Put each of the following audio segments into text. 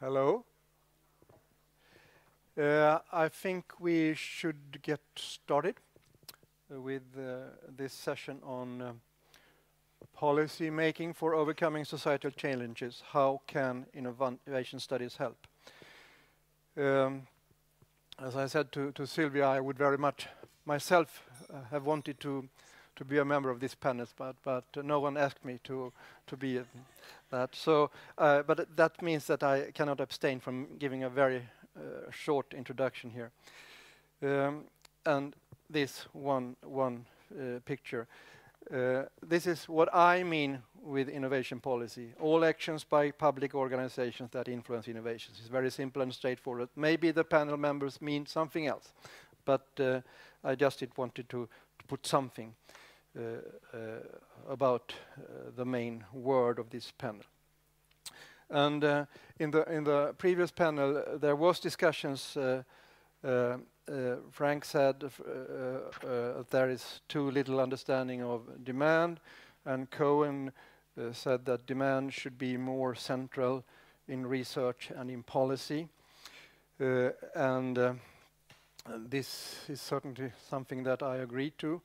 Hello. I think we should get started with this session on policy making for overcoming societal challenges. How can innovation studies help? As I said to Sylvia, I would very much myself have wanted to be a member of this panel, but no one asked me to be that. So, but that means that I cannot abstain from giving a very short introduction here. And this one picture. This is what I mean with innovation policy. All actions by public organizations that influence innovations. It's very simple and straightforward. Maybe the panel members mean something else, but I just wanted to put something about the main word of this panel. And in the previous panel, there was discussions. Frank said there is too little understanding of demand, and Cohen said that demand should be more central in research and in policy. And this is certainly something that I agree to.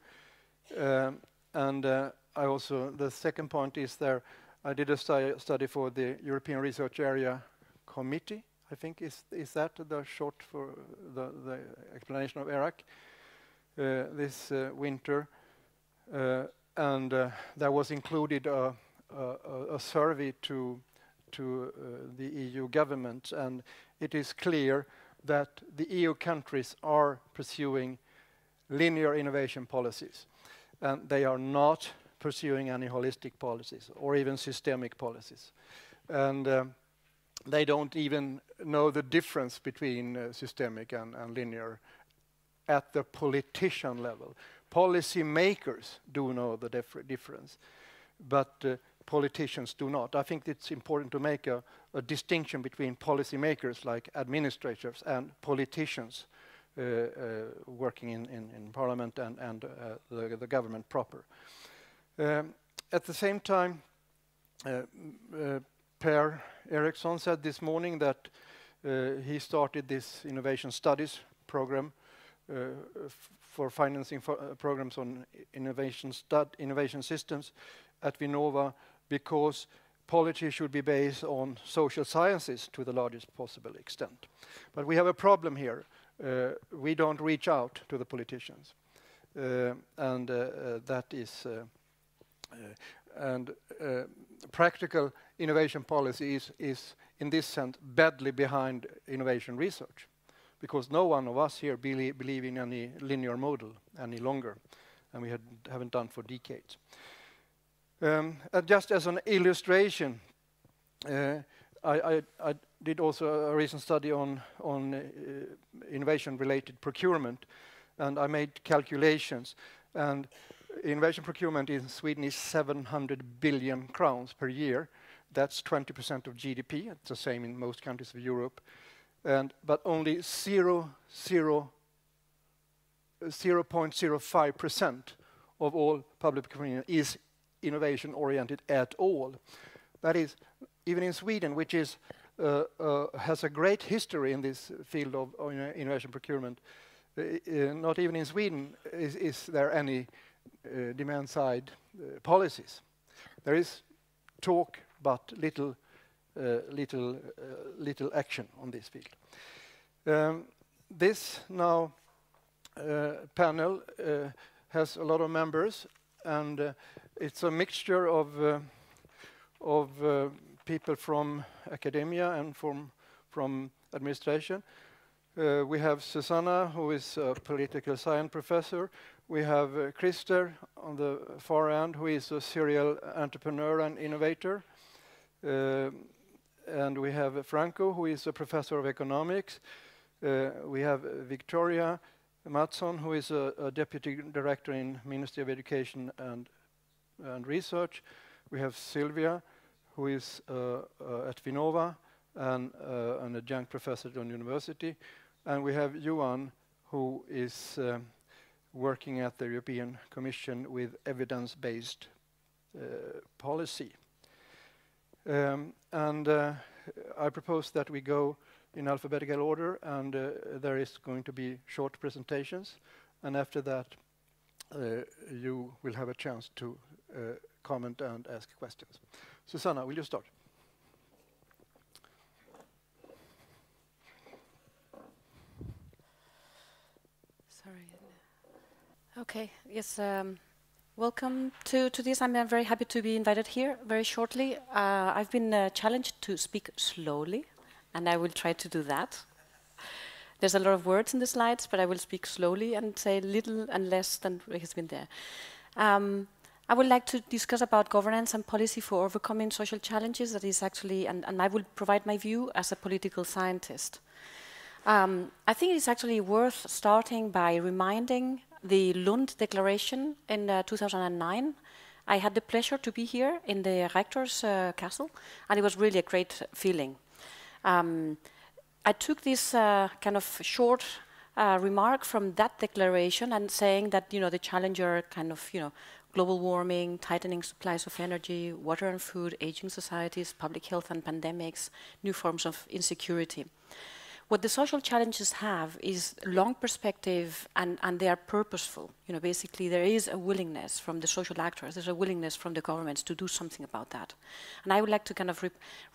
And I also, the second point is there, I did a study for the European Research Area Committee, I think is that the short for the explanation of ERAC, this winter. And there was included a survey to the EU government, and it is clear that the EU countries are pursuing linear innovation policies, and they are not pursuing any holistic policies or even systemic policies. And they don't even know the difference between systemic and linear at the politician level. Policy makers do know the difference, but politicians do not. I think it's important to make a distinction between policy makers like administrators and politicians working in parliament and the government proper. At the same time, Per Eriksson said this morning that he started this innovation studies program for financing programs on innovation systems at Vinnova, because policy should be based on social sciences to the largest possible extent. But we have a problem here. We don't reach out to the politicians, and that is practical innovation policy is in this sense badly behind innovation research, because no one of us here believe in any linear model any longer, and we haven't done for decades. And just as an illustration, I did also a recent study on innovation-related procurement, and I made calculations. And innovation procurement in Sweden is 700 billion crowns per year. That's 20% of GDP. It's the same in most countries of Europe. But only 0.05% of all public procurement is innovation-oriented at all. That is, even in Sweden, which is has a great history in this field of innovation procurement, not even in Sweden is there any demand-side policies. There is talk, but little action on this field. This now panel has a lot of members, and it's a mixture of people from academia and from administration. We have Susanna, who is a political science professor. We have Christer on the far end, who is a serial entrepreneur and innovator. And we have Franco, who is a professor of economics. We have Victoria Mattsson, who is a deputy director in Ministry of Education and Research. We have Sylvia, who is at Vinnova and an adjunct professor at the university. And we have Johan, who is working at the European Commission with evidence-based policy. I propose that we go in alphabetical order, and there is going to be short presentations, and after that you will have a chance to comment and ask questions. Susanna, will you start? Sorry. Okay, yes. Welcome to this. I'm very happy to be invited here very shortly. I've been challenged to speak slowly, and I will try to do that. There's a lot of words in the slides, but I will speak slowly and say little and less than has been there. I would like to discuss about governance and policy for overcoming social challenges. That is actually, and I will provide my view as a political scientist. I think it's actually worth starting by reminding the Lund Declaration in 2009. I had the pleasure to be here in the rector's castle, and it was really a great feeling. I took this kind of short remark from that declaration and saying that, the challenger kind of, global warming, tightening supplies of energy, water and food, aging societies, public health and pandemics, new forms of insecurity. What the social challenges have is long perspective, and they are purposeful. Basically there is a willingness from the social actors, there's a willingness from the governments to do something about that. And I would like to kind of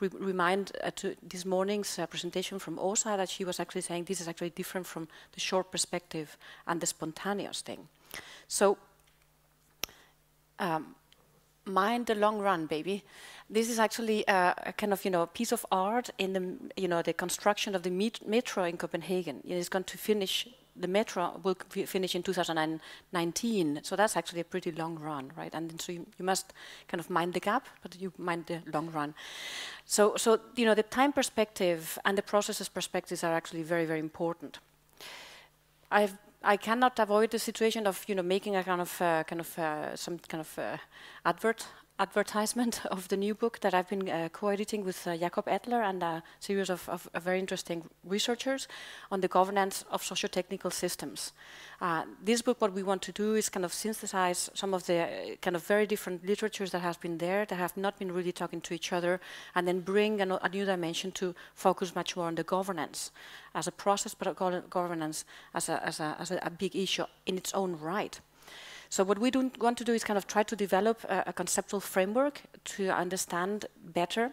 remind to this morning's presentation from Åsa that she was actually saying this is actually different from the short perspective and the spontaneous thing. So, mind the long run, baby. This is actually a kind of piece of art in the the construction of the metro in Copenhagen. It's going to finish. The metro will finish in 2019, so that's actually a pretty long run, right? And so you must kind of mind the gap, but you mind the long run. So the time perspective and the processes perspectives are actually very, very important. I cannot avoid the situation of making a some kind of advertisement of the new book that I've been co-editing with Jakob Adler and a series of very interesting researchers on the governance of socio-technical systems. This book, what we want to do is kind of synthesize some of the kind of very different literatures that has been there, that have not been really talking to each other, and then bring a new dimension to focus much more on the governance as a process, but governance as a big issue in its own right. So what we want to do is kind of try to develop a conceptual framework to understand better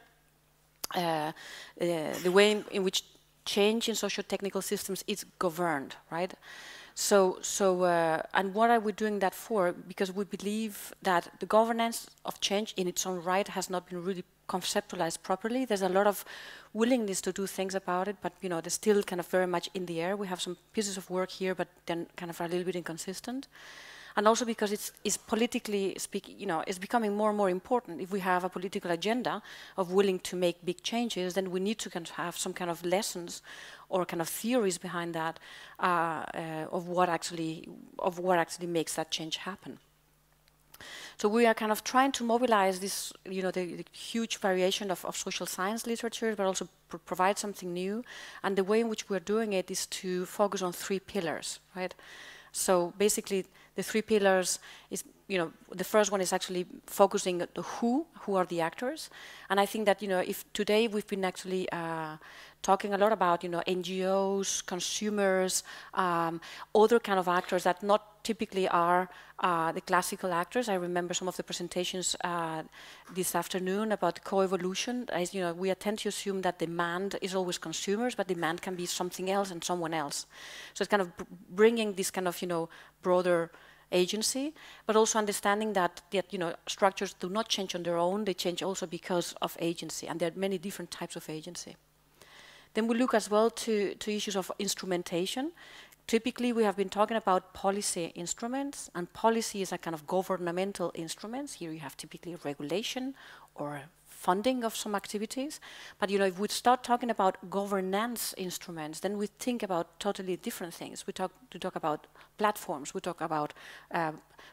the way in which change in socio-technical systems is governed, right? And what are we doing that for? Because we believe that the governance of change in its own right has not been really conceptualized properly. There's a lot of willingness to do things about it, but they're still kind of very much in the air. We have some pieces of work here, but then kind of a little bit inconsistent. And also because it's politically speaking, it's becoming more and more important. If we have a political agenda of willing to make big changes, then we need to kind of have some kind of lessons or kind of theories behind that of what actually makes that change happen. So we are kind of trying to mobilize this, the huge variation of social science literature, but also provide something new. And the way in which we're doing it is to focus on 3 pillars, right? So basically, the 3 pillars is, the first one is actually focusing on the who are the actors. And I think that, if today we've been actually talking a lot about, NGOs, consumers, other kind of actors that not typically are the classical actors. I remember some of the presentations this afternoon about co-evolution. As we tend to assume that demand is always consumers, but demand can be something else and someone else. So it's kind of bringing this kind of, broader agency, but also understanding that structures do not change on their own. They change also because of agency, and there are many different types of agency. Then we look as well to issues of instrumentation. Typically, we have been talking about policy instruments, and policy is a kind of governmental instruments. Here you have typically regulation or funding of some activities. But if we start talking about governance instruments, then we think about totally different things. We talk about platforms, we talk about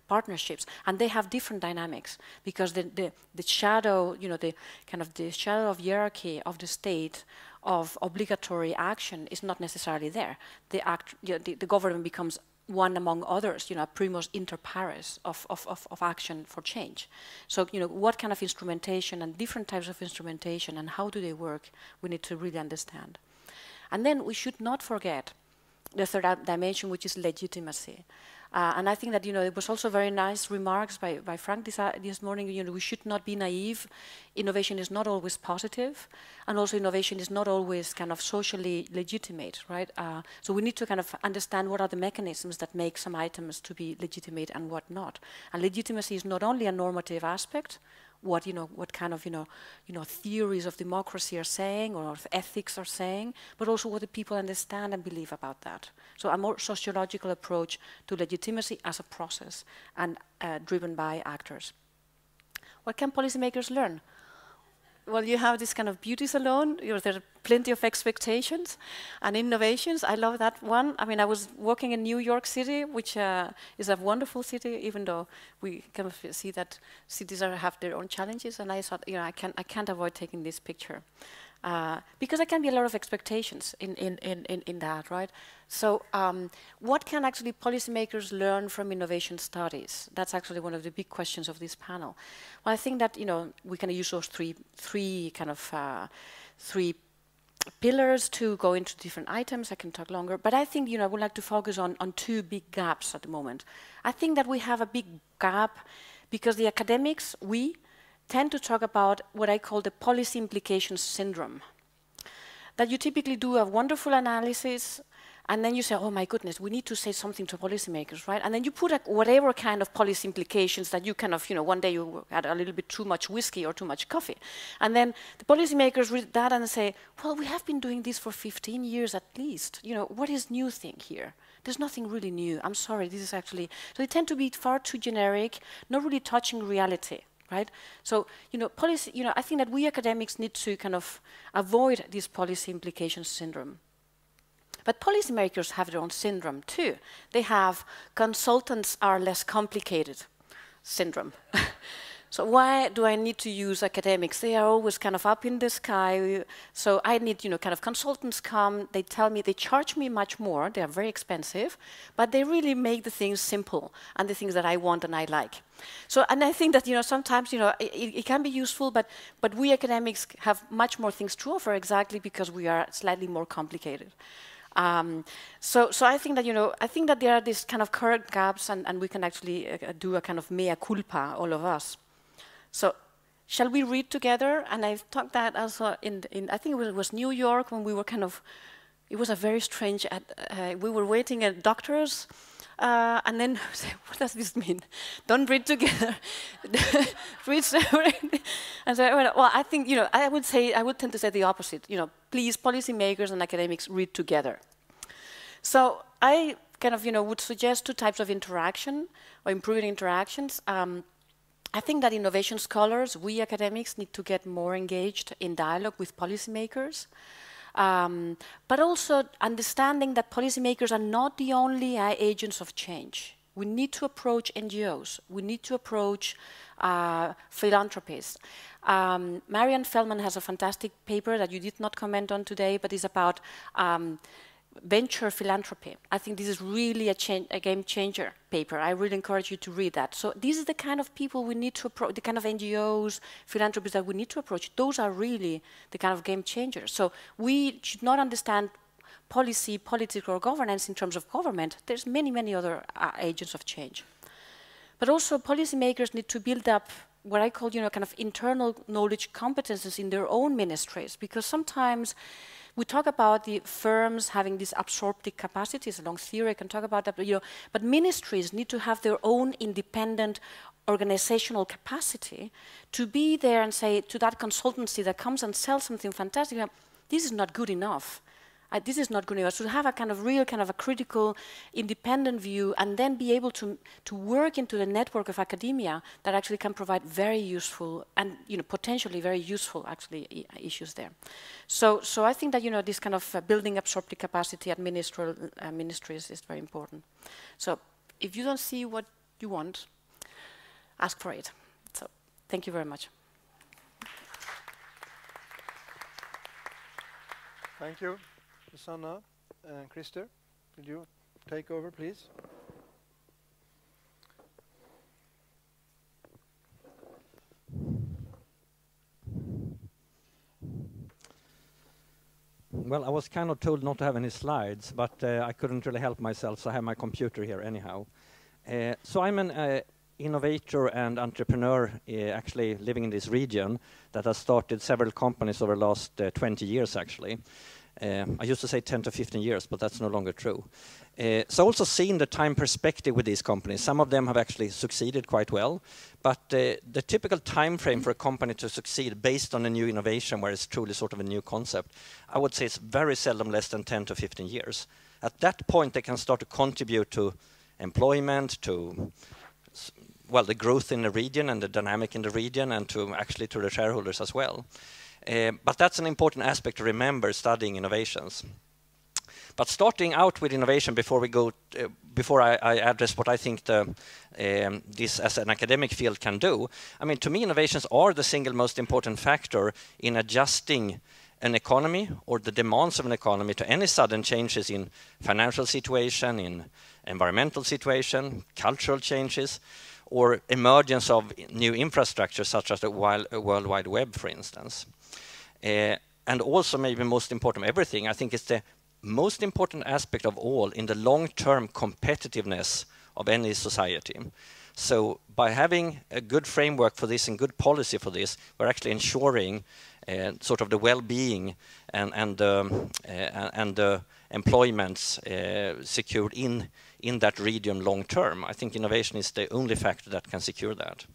partnerships, and they have different dynamics because the shadow, the kind of the shadow of hierarchy of the state of obligatory action is not necessarily there. The government becomes one among others, primus inter pares of action for change. So, what kind of instrumentation and different types of instrumentation and how do they work, we need to really understand. And then we should not forget the third dimension, which is legitimacy. And I think that, it was also very nice remarks by Frank this morning. We should not be naive. Innovation is not always positive, and also innovation is not always kind of socially legitimate, right? So we need to kind of understand what are the mechanisms that make some items to be legitimate and what not. And legitimacy is not only a normative aspect, what kind of theories of democracy are saying or of ethics are saying, but also what the people understand and believe about that. So a more sociological approach to legitimacy as a process and driven by actors. What can policymakers learn? Well, you have this kind of beauty salon. There are plenty of expectations and innovations. I love that one. I mean, I was working in New York City, which is a wonderful city, even though we kind of see that cities have their own challenges. And I thought, I can't avoid taking this picture. Because there can be a lot of expectations in that, right? So what can actually policymakers learn from innovation studies? That's actually one of the big questions of this panel. Well, I think that, we can use those three pillars to go into different items. I can talk longer, but I think, I would like to focus on two big gaps at the moment. I think that we have a big gap because the academics, we tend to talk about what I call the policy implications syndrome. That you typically do a wonderful analysis, and then you say, oh my goodness, we need to say something to policymakers, right? And then you put whatever kind of policy implications that you kind of, one day you had a little bit too much whiskey or too much coffee. And then the policymakers read that and say, well, we have been doing this for 15 years at least. What is new thing here? There's nothing really new. I'm sorry, this is actually... So they tend to be far too generic, not really touching reality. Right? So, policy, I think that we academics need to kind of avoid this policy implications syndrome. But policymakers have their own syndrome too. They have consultants are less complicated syndrome. So why do I need to use academics? They are always kind of up in the sky. So I need, kind of consultants come, they tell me, they charge me much more, they are very expensive, but they really make the things simple and the things that I want and I like. So, and I think that, sometimes, it can be useful, but we academics have much more things to offer exactly because we are slightly more complicated. So I think that, there are these kind of current gaps and we can actually do a kind of mea culpa, all of us. So, shall we read together? And I've talked that also in I think it was New York when we were kind of, it was a very strange, we were waiting at doctors, and then say, what does this mean? Don't read together, read separately. And so, well, I think, I would tend to say the opposite. Please, policymakers and academics read together. So I kind of, would suggest two types of interaction or improving interactions. I think that innovation scholars, we academics, need to get more engaged in dialogue with policymakers, but also understanding that policymakers are not the only agents of change. We need to approach NGOs. We need to approach philanthropists. Marianne Feldman has a fantastic paper that you did not comment on today, but is about venture philanthropy. I think this is really a game changer paper. I really encourage you to read that. So these are the kind of people we need to approach, the kind of NGOs, philanthropists that we need to approach. Those are really the kind of game changers. So we should not understand policy, politics, or governance in terms of government. There's many, many other agents of change. But also policymakers need to build up what I call, kind of internal knowledge competences in their own ministries, because sometimes we talk about the firms having these absorptive capacities. Along theory, I can talk about that, but ministries need to have their own independent organizational capacity to be there and say to that consultancy that comes and sells something fantastic, this is not good enough. This is not good enough. So to have a kind of real, kind of a critical, independent view, and then be able to work into the network of academia that actually can provide very useful and potentially very useful actually issues there. So I think that this kind of building absorptive capacity at ministries is very important. So if you don't see what you want, ask for it. So thank you very much. Thank you, Susanna. Christer, could you take over, please? Well, I was kind of told not to have any slides, but I couldn't really help myself, so I have my computer here anyhow. So I'm an innovator and entrepreneur actually living in this region that has started several companies over the last 20 years actually. I used to say 10 to 15 years, but that's no longer true. So also seen the time perspective with these companies. Some of them have actually succeeded quite well, but the typical time frame for a company to succeed based on a new innovation where it's truly sort of a new concept, I would say it's very seldom less than 10 to 15 years. At that point, they can start to contribute to employment, to well, the growth in the region and the dynamic in the region, and to actually to the shareholders as well. But that's an important aspect to remember studying innovations. But starting out with innovation, before we go, before I address what I think this as an academic field can do, I mean, to me, innovations are the single most important factor in adjusting an economy or the demands of an economy to any sudden changes in financial situation, in environmental situation, cultural changes, or emergence of new infrastructure such as the World Wide Web, for instance. And also, maybe most important of everything, I think it's the most important aspect of all in the long-term competitiveness of any society. So by having a good framework for this and good policy for this, we're actually ensuring sort of the well-being and employments secured in that region long term. I think innovation is the only factor that can secure that.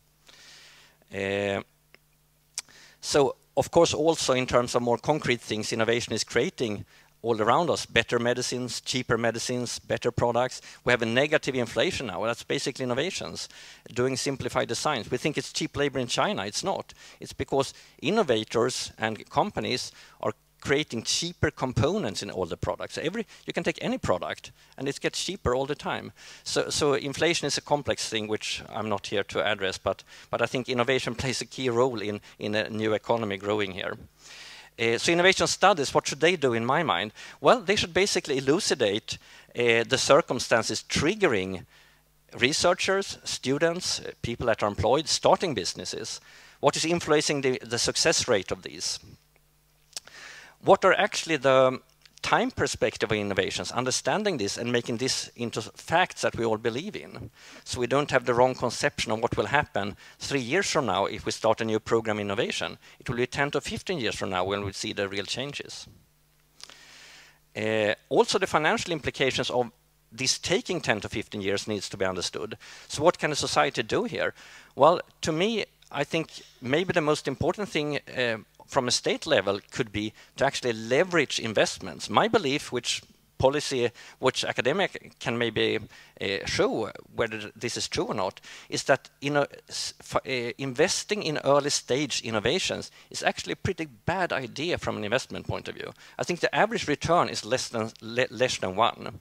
So of course also in terms of more concrete things, innovation is creating all around us better medicines, cheaper medicines, better products. We have a negative inflation now. That's basically innovations, doing simplified designs. We think it's cheap labor in China. It's not. It's because innovators and companies are creating cheaper components in all the products. You can take any product and it gets cheaper all the time. So inflation is a complex thing which I'm not here to address, but I think innovation plays a key role in a new economy growing here. So innovation studies, what should they do in my mind? Well, they should basically elucidate the circumstances triggering researchers, students, people that are employed, starting businesses. What is influencing the success rate of these? What are actually the time perspective of innovations, understanding this and making this into facts that we all believe in. So we don't have the wrong conception of what will happen 3 years from now if we start a new program innovation. It will be 10 to 15 years from now when we see the real changes. Also the financial implications of this taking 10 to 15 years needs to be understood. So what can a society do here? Well, to me, I think maybe the most important thing from a state level could be to actually leverage investments. My belief, which academic can maybe show whether this is true or not, is that investing in early stage innovations is actually a pretty bad idea from an investment point of view. I think the average return is less than 1.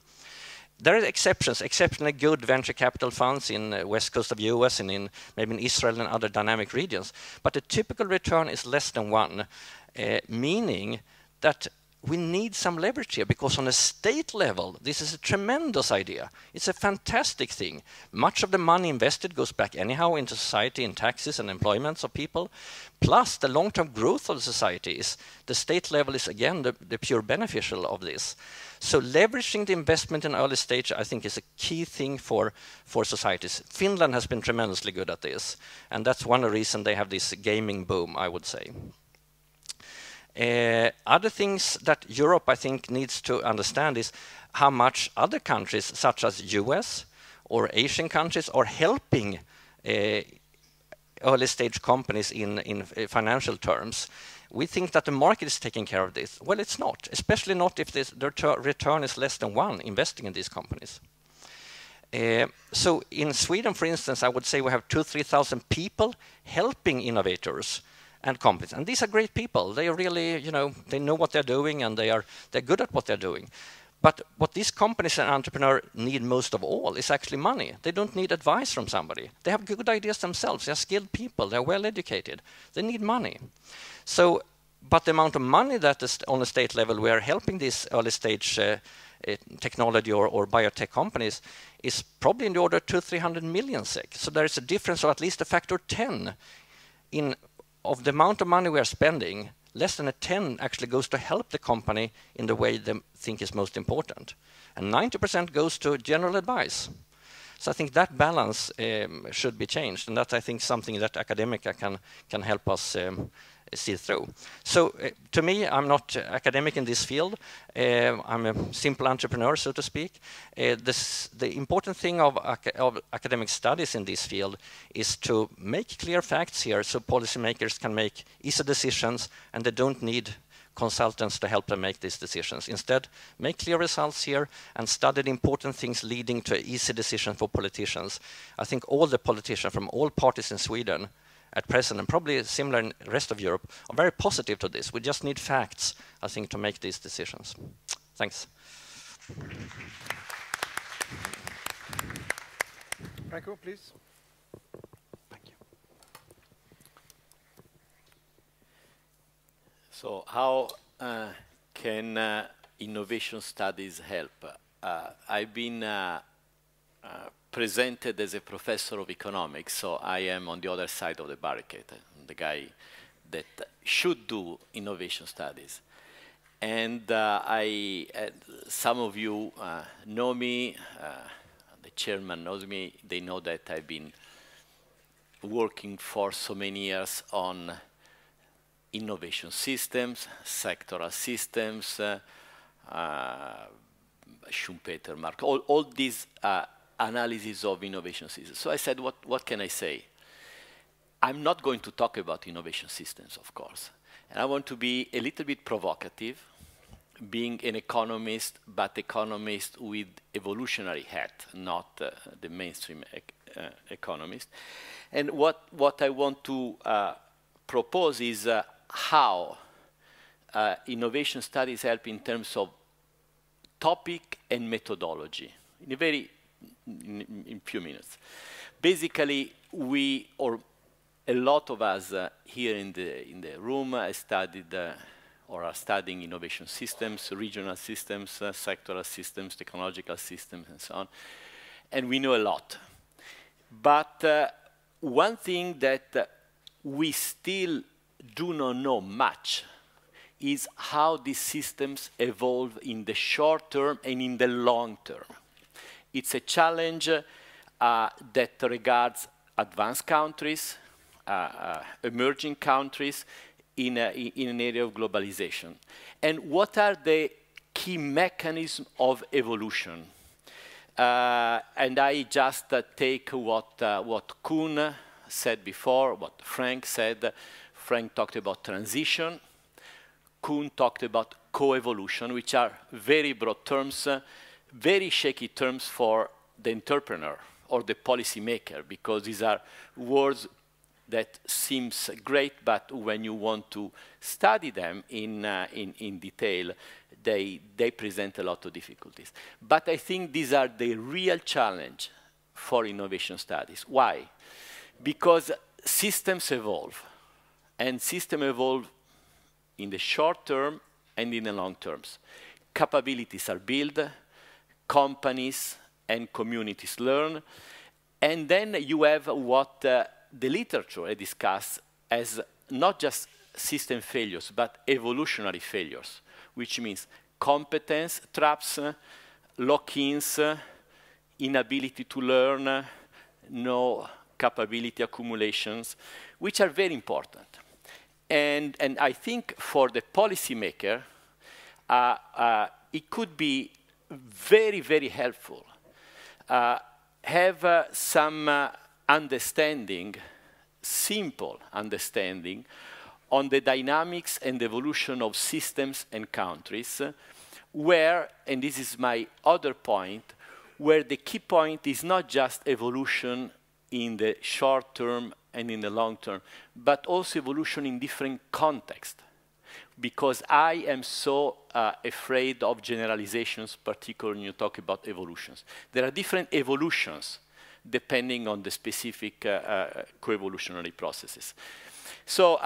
There are exceptions, exceptionally good venture capital funds in the west coast of US and maybe in Israel and other dynamic regions. But the typical return is less than 1, meaning that we need some leverage here, because on a state level, this is a tremendous idea. It's a fantastic thing. Much of the money invested goes back anyhow into society in taxes and employments of people. Plus, the long-term growth of the society is, the state level is again the pure beneficial of this. So leveraging the investment in early stage, I think, is a key thing for societies. Finland has been tremendously good at this, and that's one of the reasons they have this gaming boom, I would say. Other things that Europe, I think, needs to understand is how much other countries, such as US or Asian countries, are helping early stage companies in financial terms. We think that the market is taking care of this. Well, it's not, especially not if the return is less than 1 investing in these companies. So in Sweden, for instance, I would say we have 2,000-3,000 people helping innovators and companies. And these are great people. They are really, they know what they're doing, and they're good at what they're doing. But what these companies and entrepreneurs need most of all is actually money. They don't need advice from somebody. They have good ideas themselves. They're skilled people. They're well educated. They need money. So, but the amount of money that is on a state level we are helping these early stage technology or biotech companies is probably in the order of 200-300 million SEK. So there is a difference of at least a factor 10 of the amount of money we are spending less than a 10 actually goes to help the company in the way they think is most important. And 90% goes to general advice. So I think that balance should be changed, and that's, I think, something that academia can help us see through. So to me, I'm not academic in this field. I'm a simple entrepreneur, so to speak. The important thing of academic studies in this field is to make clear facts here so policymakers can make easy decisions and they don't need consultants to help them make these decisions. Instead, make clear results here and study the important things leading to an easy decision for politicians. I think all the politicians from all parties in Sweden at present, and probably similar in the rest of Europe, are very positive to this. We just need facts, I think, to make these decisions. Thanks. Franco, please. Thank you. So how can innovation studies help? I've been presented as a professor of economics, so I am on the other side of the barricade, the guy that should do innovation studies. And some of you know me, the chairman knows me, they know that I've been working for so many years on innovation systems, sectoral systems, Schumpeter, Mark, all these analysis of innovation systems. So I said, what can I say? I'm not going to talk about innovation systems, of course. And I want to be a little bit provocative, being an economist, but economist with evolutionary hat, not the mainstream economist. And what I want to propose is how innovation studies help in terms of topic and methodology in few minutes. Basically, we, or a lot of us here in the room, studied or are studying innovation systems, regional systems, sectoral systems, technological systems, and so on. And we know a lot. But one thing that we still do not know much is how these systems evolve in the short term and in the long term. It's a challenge that regards advanced countries, emerging countries in an area of globalization. And what are the key mechanisms of evolution? And I just take what Kuhn said before, what Frank said. Frank talked about transition. Kuhn talked about co-evolution, which are very broad terms, very shaky terms for the entrepreneur or the policymaker, because these are words that seems great, but when you want to study them in detail, they present a lot of difficulties. But I think these are the real challenge for innovation studies. Why? Because systems evolve, and systems evolve in the short term and in the long terms. Capabilities are built, companies and communities learn, and then you have what the literature discusses as not just system failures, but evolutionary failures, which means competence traps, lock-ins, inability to learn, no capability accumulations, which are very important. And I think for the policymaker, it could be very, very helpful. Have some understanding, simple understanding, on the dynamics and evolution of systems and countries, where, and this is my other point, where the key point is not just evolution in the short term and in the long term, but also evolution in different contexts. Because I am so afraid of generalizations, particularly when you talk about evolutions. There are different evolutions depending on the specific co-evolutionary processes. So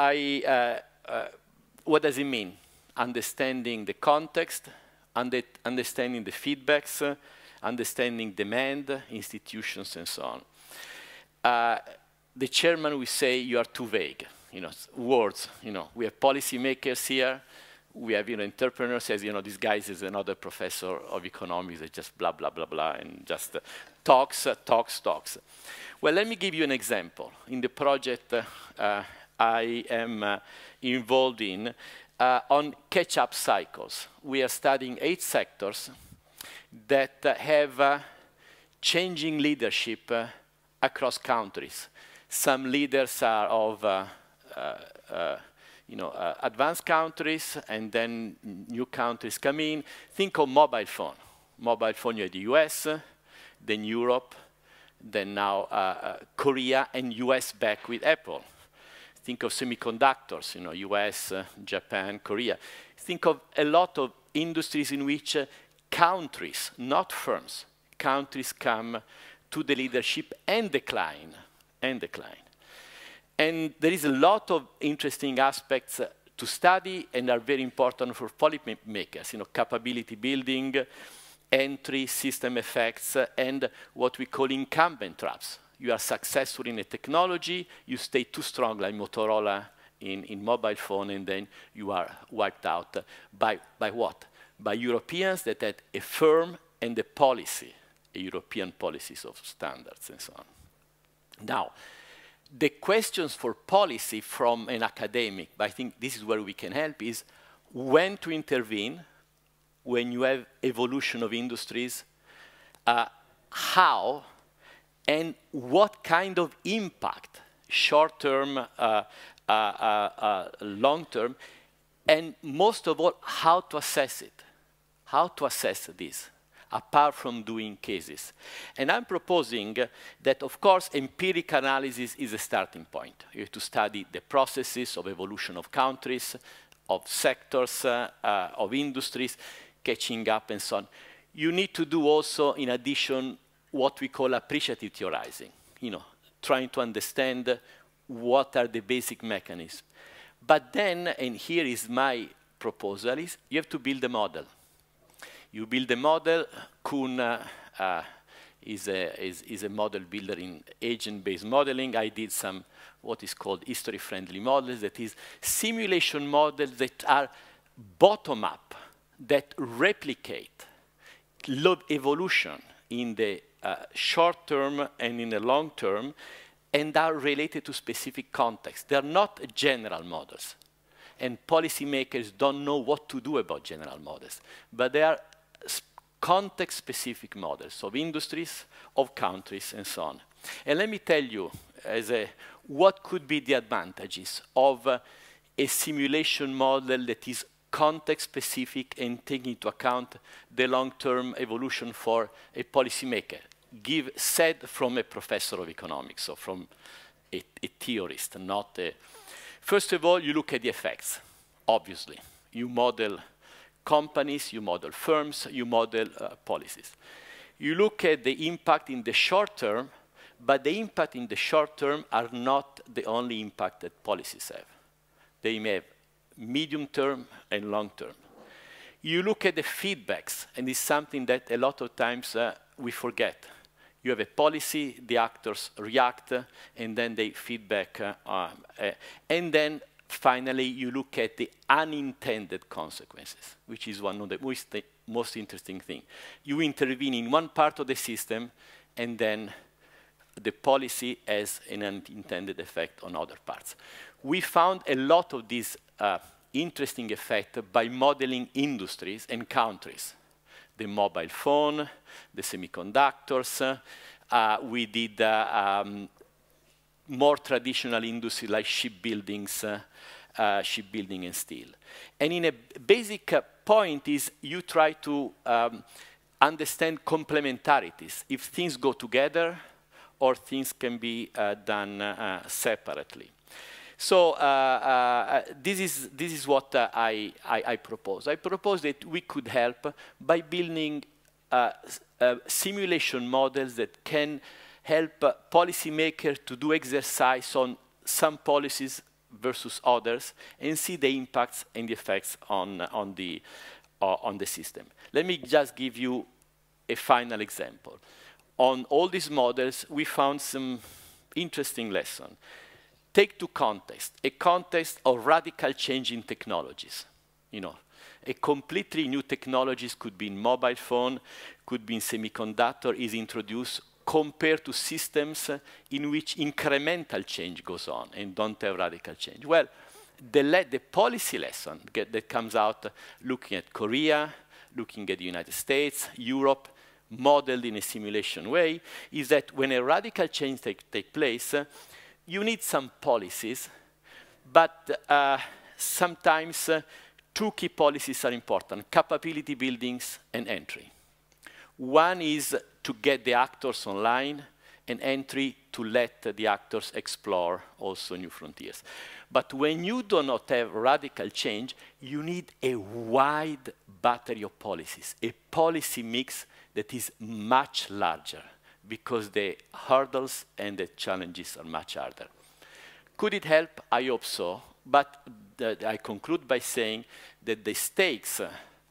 what does it mean? Understanding the context, understanding the feedbacks, understanding demand, institutions, and so on. The chairman will say you are too vague. words. We have policymakers here. We have entrepreneurs, as this guy is another professor of economics that just blah, blah, blah, blah, and just talks. Well, let me give you an example. In the project I am involved in on catch-up cycles, we are studying 8 sectors that have changing leadership across countries. Some leaders are of advanced countries, and then new countries come in. Think of mobile phone. Mobile phone, you have the US, then Europe, then now Korea, and US back with Apple. Think of semiconductors, US, Japan, Korea. Think of a lot of industries in which countries, not firms, countries come to the leadership and decline, And there is a lot of interesting aspects to study and are very important for policymakers, capability building, entry, system effects, and what we call incumbent traps. You are successful in a technology, you stay too strong like Motorola in mobile phone, and then you are wiped out by what? By Europeans that had a firm and a policy, a European policies of standards and so on. Now, the questions for policy from an academic, but I think this is where we can help, is when to intervene, when you have evolution of industries, how, and what kind of impact, short-term, long-term, and most of all, how to assess it, how to assess this, apart from doing cases. And I'm proposing that, of course, empirical analysis is a starting point. You have to study the processes of evolution of countries, of sectors, of industries, catching up and so on. You need to do also, in addition, what we call appreciative theorizing, trying to understand what are the basic mechanisms. But then, and here is my proposal, is you have to build a model. You build a model. Kuhn is a model builder in agent-based modeling. I did some what is called history-friendly models, that is simulation models that are bottom-up, that replicate evolution in the short term and in the long term, and are related to specific contexts. They're not general models. And policymakers don't know what to do about general models. But they are context-specific models of industries, of countries, and so on. And let me tell you, what could be the advantages of a simulation model that is context-specific and taking into account the long-term evolution for a policymaker, said from a professor of economics, or from a theorist, not a... First of all, you look at the effects, obviously. You model companies, you model firms, you model policies. You look at the impact in the short term, but the impact in the short term are not the only impact that policies have. They may have medium term and long term. You look at the feedbacks, and it's something that a lot of times we forget. You have a policy, the actors react, and then they feedback. And then finally, you look at the unintended consequences, which is one of the most interesting things. You intervene in one part of the system, and then the policy has an unintended effect on other parts. We found a lot of these interesting effects by modeling industries and countries. The mobile phone, the semiconductors. We did more traditional industry like shipbuilding and steel. And in a basic point is you try to understand complementarities, if things go together or things can be done separately. So this is what I propose. I propose that we could help by building simulation models that can help policymakers to do exercise on some policies versus others and see the impacts and the effects on the system. Let me just give you a final example. On all these models, we found some interesting lessons. take to context, a context of radical change in technologies. You know, a completely new technologies could be in mobile phone, could be in semiconductor, is introduced compared to systems in which incremental change goes on and don't have radical change. Well, the policy lesson that comes out looking at Korea, looking at the United States, Europe, modeled in a simulation way, is that when a radical change take place, you need some policies, but sometimes two key policies are important: capability buildings and entry. One is to get the actors online, and entry to let the actors explore also new frontiers. But when you do not have radical change, you need a wide battery of policies, a policy mix that is much larger, because the hurdles and the challenges are much harder. Could it help? I hope so. But I conclude by saying that the stakes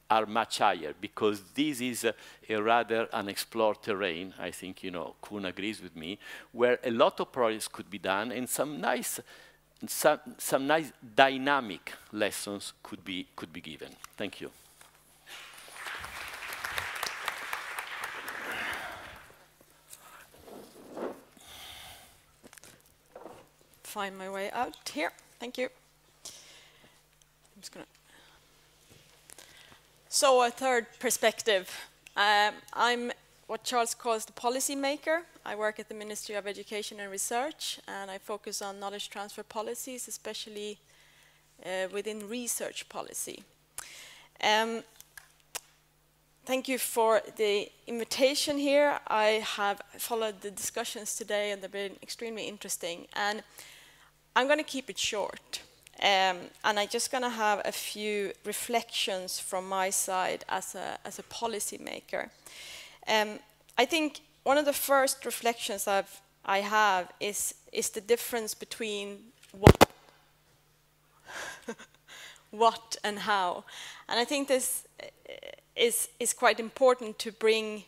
are much higher, because this is a rather unexplored terrain. I think, you know, Kuhn agrees with me, where a lot of projects could be done, and some nice dynamic lessons could be given. Thank you. Find my way out here. Thank you. I'm just gonna. So a third perspective. I'm what Charles calls the policy maker. I work at the Ministry of Education and Research, and I focus on knowledge transfer policies, especially within research policy. Thank you for the invitation here. I have followed the discussions today, and they've been extremely interesting. And I'm going to keep it short. And I'm just going to have a few reflections from my side as a policy maker. I think one of the first reflections I have is the difference between what and how. And I think this is quite important to bring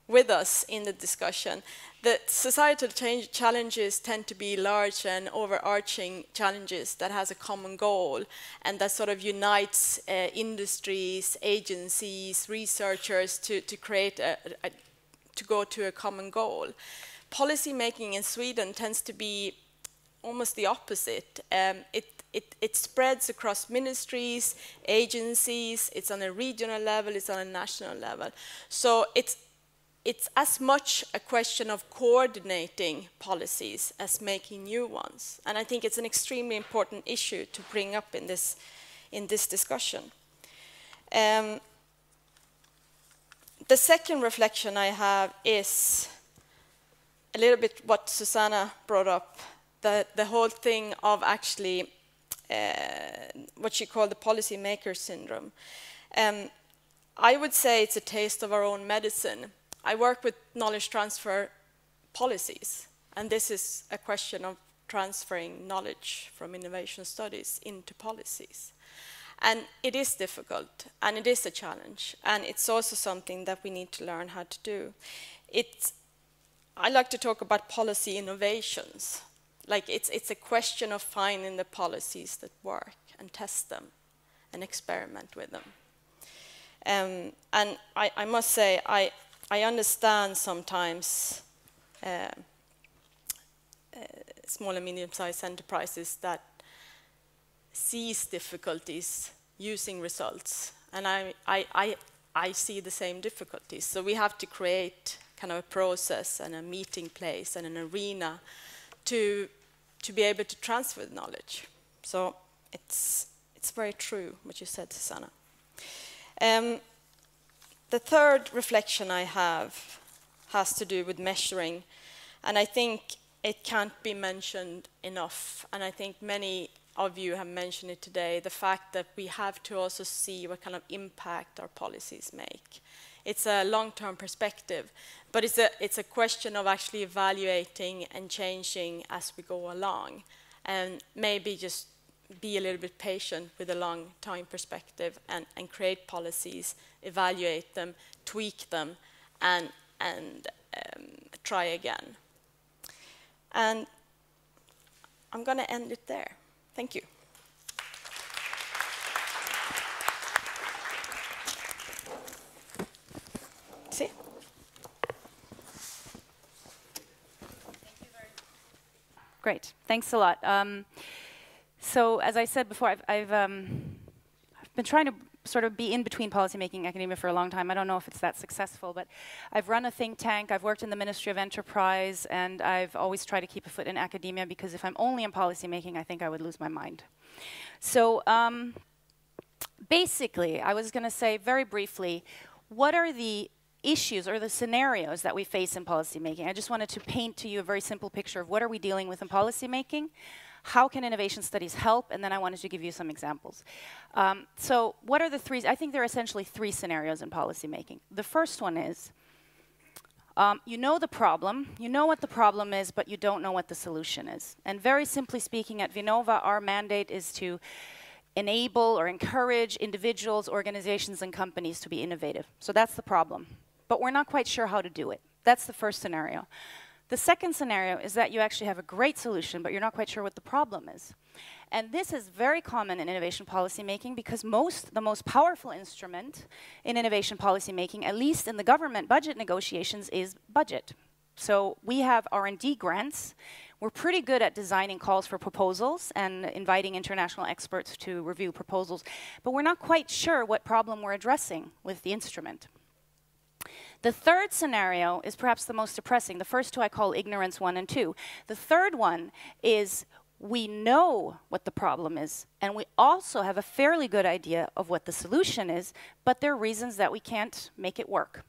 with us in the discussion. That societal challenges tend to be large and overarching challenges that has a common goal, and that sort of unites industries, agencies, researchers to create to go to a common goal. Policy making in Sweden tends to be almost the opposite. It spreads across ministries, agencies. It's on a regional level. It's on a national level. So it's as much a question of coordinating policies as making new ones. And I think it's an extremely important issue to bring up in this discussion. The second reflection I have is a little bit what Susanna brought up, the whole thing of actually what she called the policy maker syndrome. I would say it's a taste of our own medicine. I work with knowledge transfer policies, and this is a question of transferring knowledge from innovation studies into policies. And it is difficult, and it is a challenge, and it's also something that we need to learn how to do. I like to talk about policy innovations. Like it's a question of finding the policies that work and test them and experiment with them. And I must say, I understand sometimes small and medium-sized enterprises that sees difficulties using results, and I see the same difficulties. So we have to create kind of a process and a meeting place and an arena to be able to transfer knowledge. So it's very true what you said, Susanna. The third reflection I have has to do with measuring, and I think it can't be mentioned enough, and I think many of you have mentioned it today, the fact that we have to also see what kind of impact our policies make. It's a long-term perspective, but it's a question of actually evaluating and changing as we go along, and maybe just be a little bit patient with a long-time perspective and create policies, evaluate them, tweak them, and try again. And I'm going to end it there. Thank you. See? Great, thanks a lot. So as I said before, I've been trying to sort of be in between policymaking and academia for a long time. I don't know if it's that successful, but I've run a think tank, I've worked in the Ministry of Enterprise, and I've always tried to keep a foot in academia, because if I'm only in policymaking, I think I would lose my mind. So basically, I was going to say very briefly, what are the issues or the scenarios that we face in policymaking? I just wanted to paint to you a very simple picture of what are we dealing with in policymaking, how can innovation studies help, and then I wanted to give you some examples. So what are the three? I think there are essentially three scenarios in policymaking. The first one is, you know the problem, you know what the problem is, but you don't know what the solution is. And very simply speaking, at Vinnova, our mandate is to enable or encourage individuals, organizations, and companies to be innovative. So that's the problem. But we're not quite sure how to do it. That's the first scenario. The second scenario is that you actually have a great solution, but you're not quite sure what the problem is. And this is very common in innovation policy making, because the most powerful instrument in innovation policy making, at least in the government budget negotiations, is budget. So we have R&D grants. We're pretty good at designing calls for proposals and inviting international experts to review proposals, but we're not quite sure what problem we're addressing with the instrument. The third scenario is perhaps the most depressing. The first two I call ignorance 1 and 2. The third one is we know what the problem is, and we also have a fairly good idea of what the solution is, but there are reasons that we can't make it work.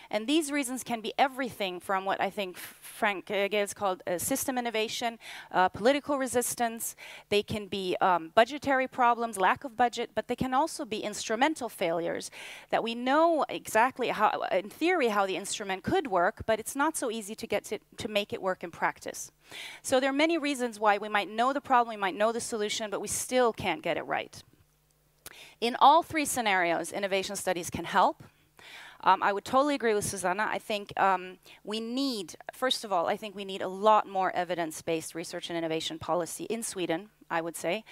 And these reasons can be everything from what I think Frank Gales called system innovation, political resistance. They can be budgetary problems, lack of budget, but they can also be instrumental failures that we know exactly how, in theory, how the instrument could work, but it's not so easy to get to make it work in practice. So there are many reasons why we might know the problem, we might know the solution, but we still can't get it right. In all three scenarios, innovation studies can help. I would totally agree with Susanna. I think we need, first of all, I think we need a lot more evidence-based research and innovation policy in Sweden, I would say.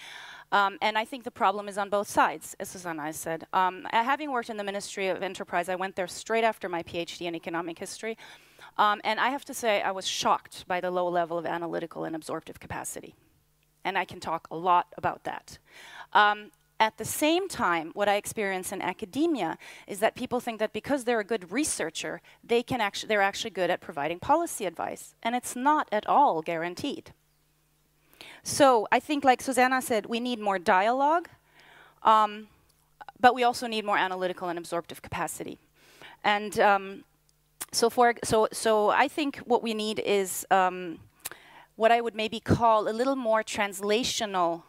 And I think the problem is on both sides, as Susanna has said. Having worked in the Ministry of Enterprise, I went there straight after my PhD in economic history. And I have to say, I was shocked by the low level of analytical and absorptive capacity. And I can talk a lot about that. At the same time, what I experience in academia is that people think that because they're a good researcher, they're actually good at providing policy advice. And it's not at all guaranteed. So I think, like Susanna said, we need more dialogue, but we also need more analytical and absorptive capacity. And so I think what we need is what I would maybe call a little more translational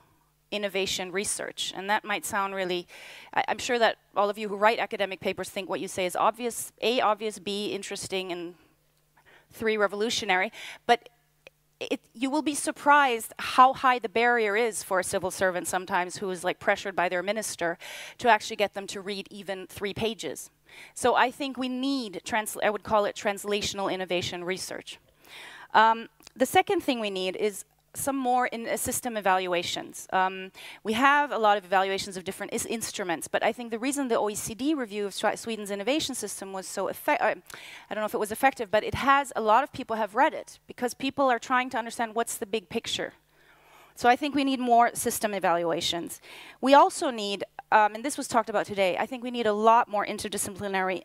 innovation research. And that might sound really, I'm sure that all of you who write academic papers think what you say is obvious, A, obvious, B, interesting, and 3, revolutionary. But you will be surprised how high the barrier is for a civil servant sometimes who is like pressured by their minister to actually get them to read even 3 pages. So I think we need, I would call it translational innovation research. The second thing we need is some more in system evaluations. We have a lot of evaluations of different instruments, but I think the reason the OECD review of Sweden's innovation system was so effective, I don't know if it was effective, but it has, a lot of people have read it, because people are trying to understand what's the big picture. So I think we need more system evaluations. We also need, and this was talked about today, I think we need a lot more interdisciplinary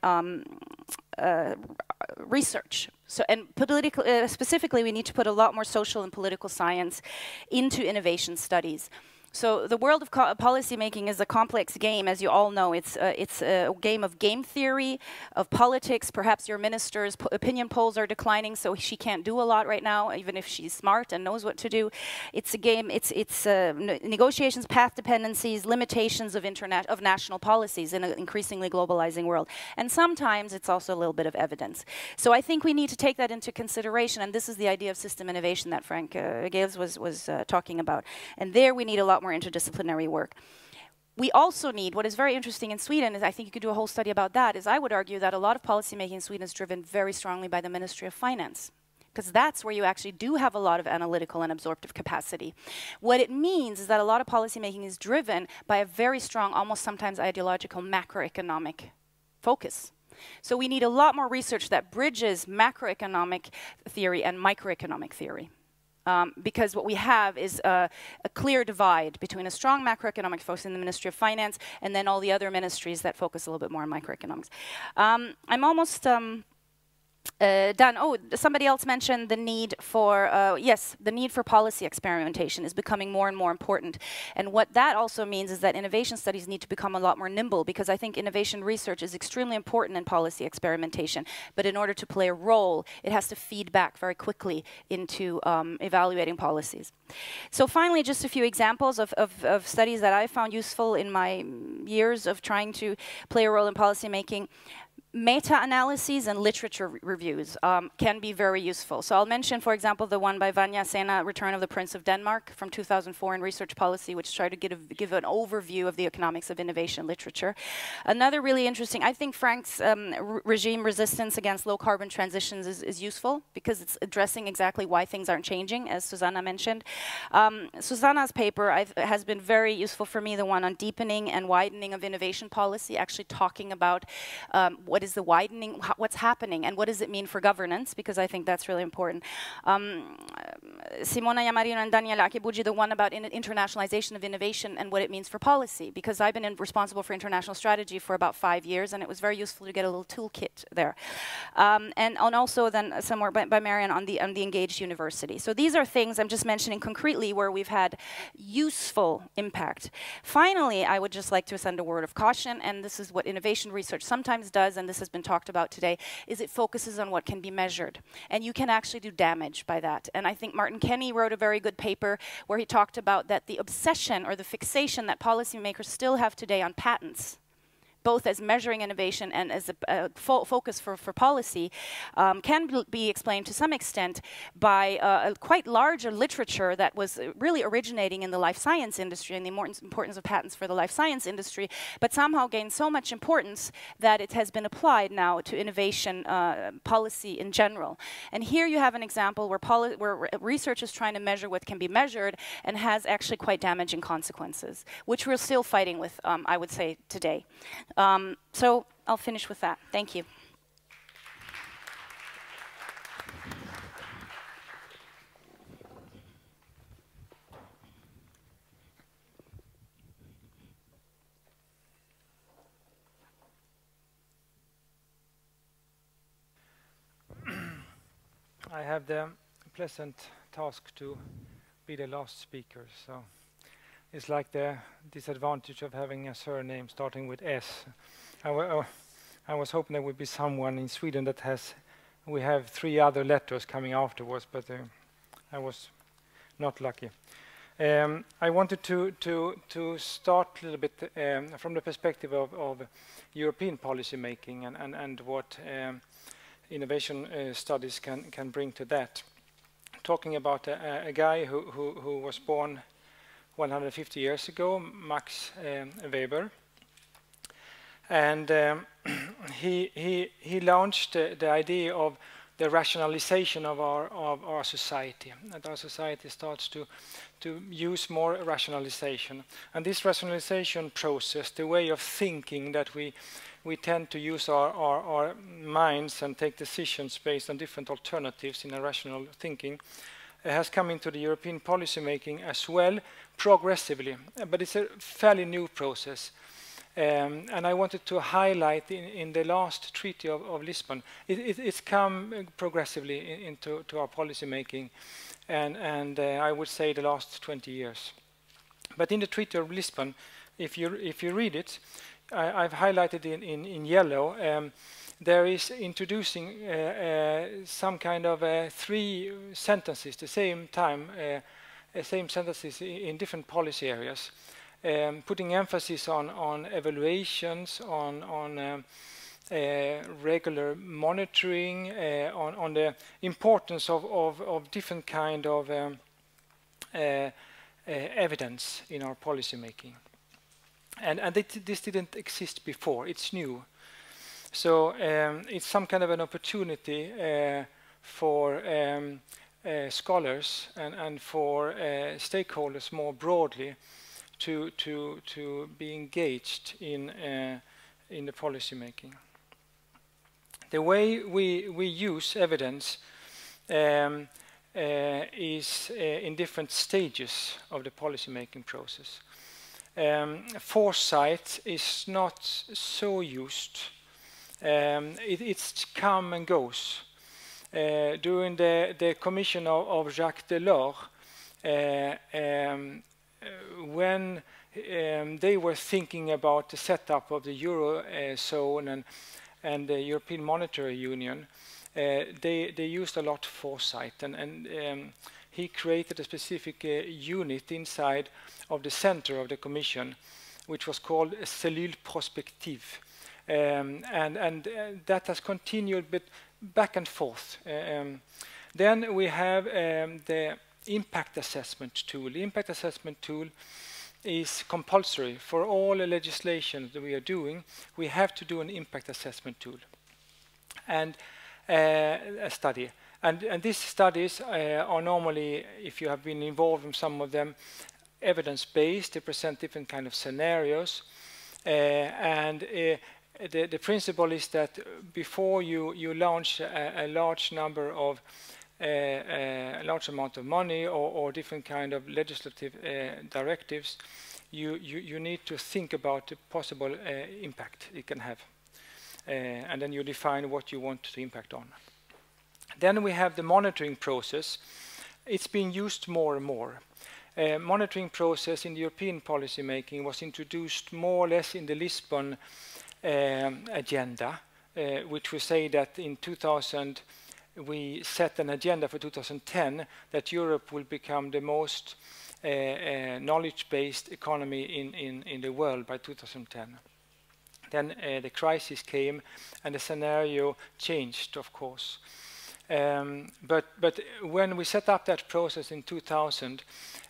research. So, and specifically, we need to put a lot more social and political science into innovation studies. So the world of policy making is a complex game, as you all know. It's a game of game theory, of politics. Perhaps your minister's opinion polls are declining, so she can't do a lot right now, even if she's smart and knows what to do. It's a game. It's negotiations, path dependencies, limitations of national policies in an increasingly globalizing world. And sometimes it's also a little bit of evidence. So I think we need to take that into consideration. And this is the idea of system innovation that Frank Gales was talking about. And there we need a lot more interdisciplinary work. We also need, what is very interesting in Sweden, is I think you could do a whole study about that, is I would argue that a lot of policymaking in Sweden is driven very strongly by the Ministry of Finance. because that's where you actually do have a lot of analytical and absorptive capacity. What it means is that a lot of policymaking is driven by a very strong, almost sometimes ideological macroeconomic focus. So we need a lot more research that bridges macroeconomic theory and microeconomic theory. Because what we have is a clear divide between a strong macroeconomic focus in the Ministry of Finance and then all the other ministries that focus a little bit more on microeconomics. I'm almost done. Oh, somebody else mentioned the need for, yes, the need for policy experimentation is becoming more and more important. And what that also means is that innovation studies need to become a lot more nimble, because I think innovation research is extremely important in policy experimentation. But in order to play a role, it has to feed back very quickly into evaluating policies. So finally, just a few examples of studies that I found useful in my years of trying to play a role in policymaking. Meta-analyses and literature reviews can be very useful. So I'll mention, for example, the one by Vanja Sena, Return of the Prince of Denmark from 2004 in Research Policy, which tried to give an overview of the economics of innovation literature. Another really interesting, I think Frank's regime resistance against low-carbon transitions is useful, because it's addressing exactly why things aren't changing, as Susanna mentioned. Susanna's paper has been very useful for me, the one on deepening and widening of innovation policy, actually talking about what is the widening, what's happening, and what does it mean for governance, because I think that's really important. Simona Yamarino and Daniela Akibuji, the one about internationalization of innovation and what it means for policy, because I've been responsible for international strategy for about 5 years, and it was very useful to get a little toolkit there. And also then some more by Marian on the engaged university. So these are things I'm just mentioning concretely where we've had useful impact. Finally, I would just like to send a word of caution, and this is what innovation research sometimes does, and this has been talked about today, is it focuses on what can be measured. And you can actually do damage by that. And I think Martin Kenny wrote a very good paper where he talked about that the obsession or the fixation that policymakers still have today on patents, both as measuring innovation and as a focus for policy, can be explained to some extent by a quite larger literature that was really originating in the life science industry and the importance of patents for the life science industry, but somehow gained so much importance that it has been applied now to innovation policy in general. And here you have an example where research is trying to measure what can be measured and has actually quite damaging consequences, which we're still fighting with, I would say, today. So I'll finish with that. Thank you. I have the pleasant task to be the last speaker, so it's like the disadvantage of having a surname starting with S. I was hoping there would be someone in Sweden that we have 3 other letters coming afterwards, but I was not lucky. I wanted to start a little bit from the perspective of European policy making and what innovation studies can bring to that. Talking about a guy who was born 150 years ago, Max Weber, and he launched the idea of the rationalization of our society, and our society starts to use more rationalization. And this rationalization process, the way of thinking that we tend to use our minds and take decisions based on different alternatives in a rational thinking, has come into the European policy making as well, progressively, but it's a fairly new process. And I wanted to highlight in the last Treaty of Lisbon, it's come progressively into our policy making, and I would say the last 20 years. But in the Treaty of Lisbon, if you read it, I've highlighted in yellow, there is introducing some kind of 3 sentences, the same time, same sentences in different policy areas, putting emphasis on evaluations, on regular monitoring, on the importance of different kind of evidence in our policy making. And this didn't exist before, it's new. So it's some kind of an opportunity scholars and for stakeholders more broadly to be engaged in the policy making. The way we use evidence is in different stages of the policy making process. Foresight is not so used. It's come and goes. During the commission of Jacques Delors, when they were thinking about the setup of the Eurozone and the European Monetary Union, they used a lot of foresight, and he created a specific unit inside of the center of the commission, which was called cellule prospective, and that has continued, but back and forth. Then we have the impact assessment tool. The impact assessment tool is compulsory for all the legislation that we are doing. We have to do an impact assessment tool and a study. And these studies are normally, if you have been involved in some of them, evidence-based. They present different kind of scenarios. The principle is that before you launch a large number of a large amount of money or different kind of legislative directives, you need to think about the possible impact it can have, and then you define what you want to impact on. Then we have the monitoring process. It's being used more and more. Monitoring process in the European policy making was introduced more or less in the Lisbon agenda, which we say that in 2000 we set an agenda for 2010 that Europe will become the most knowledge-based economy in the world by 2010. Then the crisis came and the scenario changed, of course. But when we set up that process in 2000,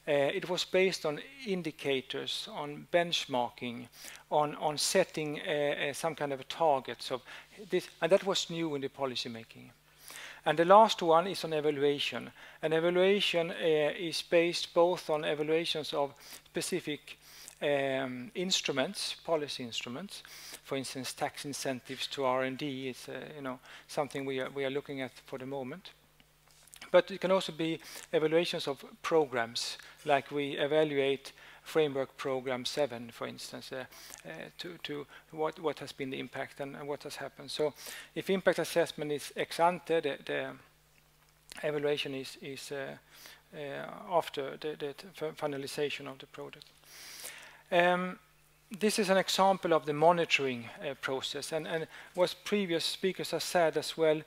it was based on indicators, on benchmarking, on setting some kind of targets of this, and that was new in the policy making. And the last one is on evaluation. And evaluation is based both on evaluations of specific instruments, policy instruments. For instance, tax incentives to R&D is something we are looking at for the moment. But it can also be evaluations of programs, like we evaluate Framework Program 7, for instance, to what has been the impact and what has happened. So if impact assessment is ex ante, the evaluation is after the finalization of the project. This is an example of the monitoring process, and what previous speakers have said as well,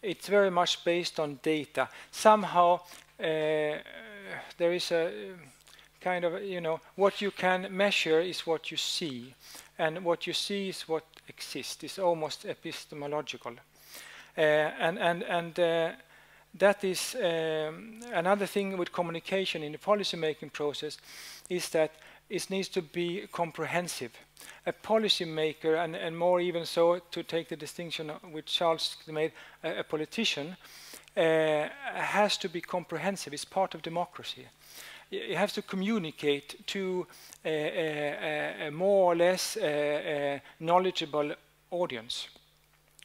it's very much based on data. Somehow there is a kind of, what you can measure is what you see, and what you see is what exists. It's almost epistemological. That is another thing with communication in the policy-making process, is that it needs to be comprehensive. A policymaker, and more even so, to take the distinction which Charles made, a politician has to be comprehensive. It's part of democracy. You have to communicate to a more or less knowledgeable audience.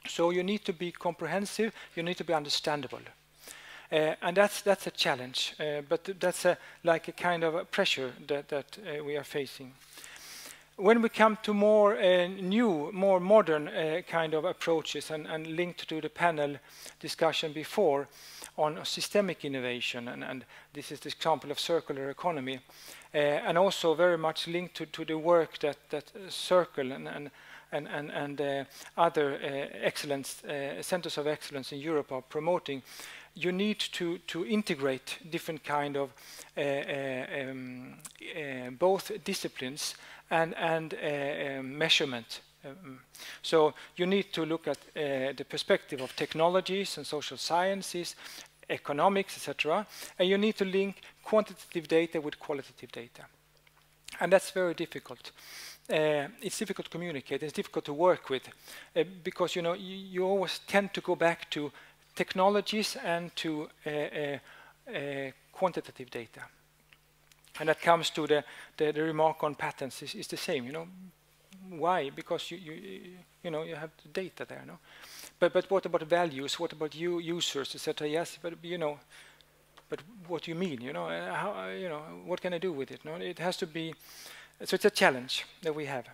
So you need to be comprehensive, you need to be understandable. And that's a challenge, but that's like a kind of a pressure that we are facing. When we come to more new, more modern kind of approaches, and linked to the panel discussion before on systemic innovation, and this is the example of circular economy, and also very much linked to the work that Circle and other excellence centers of excellence in Europe are promoting. You need to integrate different kind of both disciplines and measurement. So you need to look at the perspective of technologies and social sciences, economics, etc. And you need to link quantitative data with qualitative data. And that's very difficult. It's difficult to communicate. It's difficult to work with because you always tend to go back to technologies and to quantitative data. And that comes to the remark on patents is the same, you know. Why? Because you know, you have the data there, no? But what about values? What about users, etc.? Yes, but you know, but what do you mean? You know, how, you know, what can I do with it? No, it has to be. So it's a challenge that we have.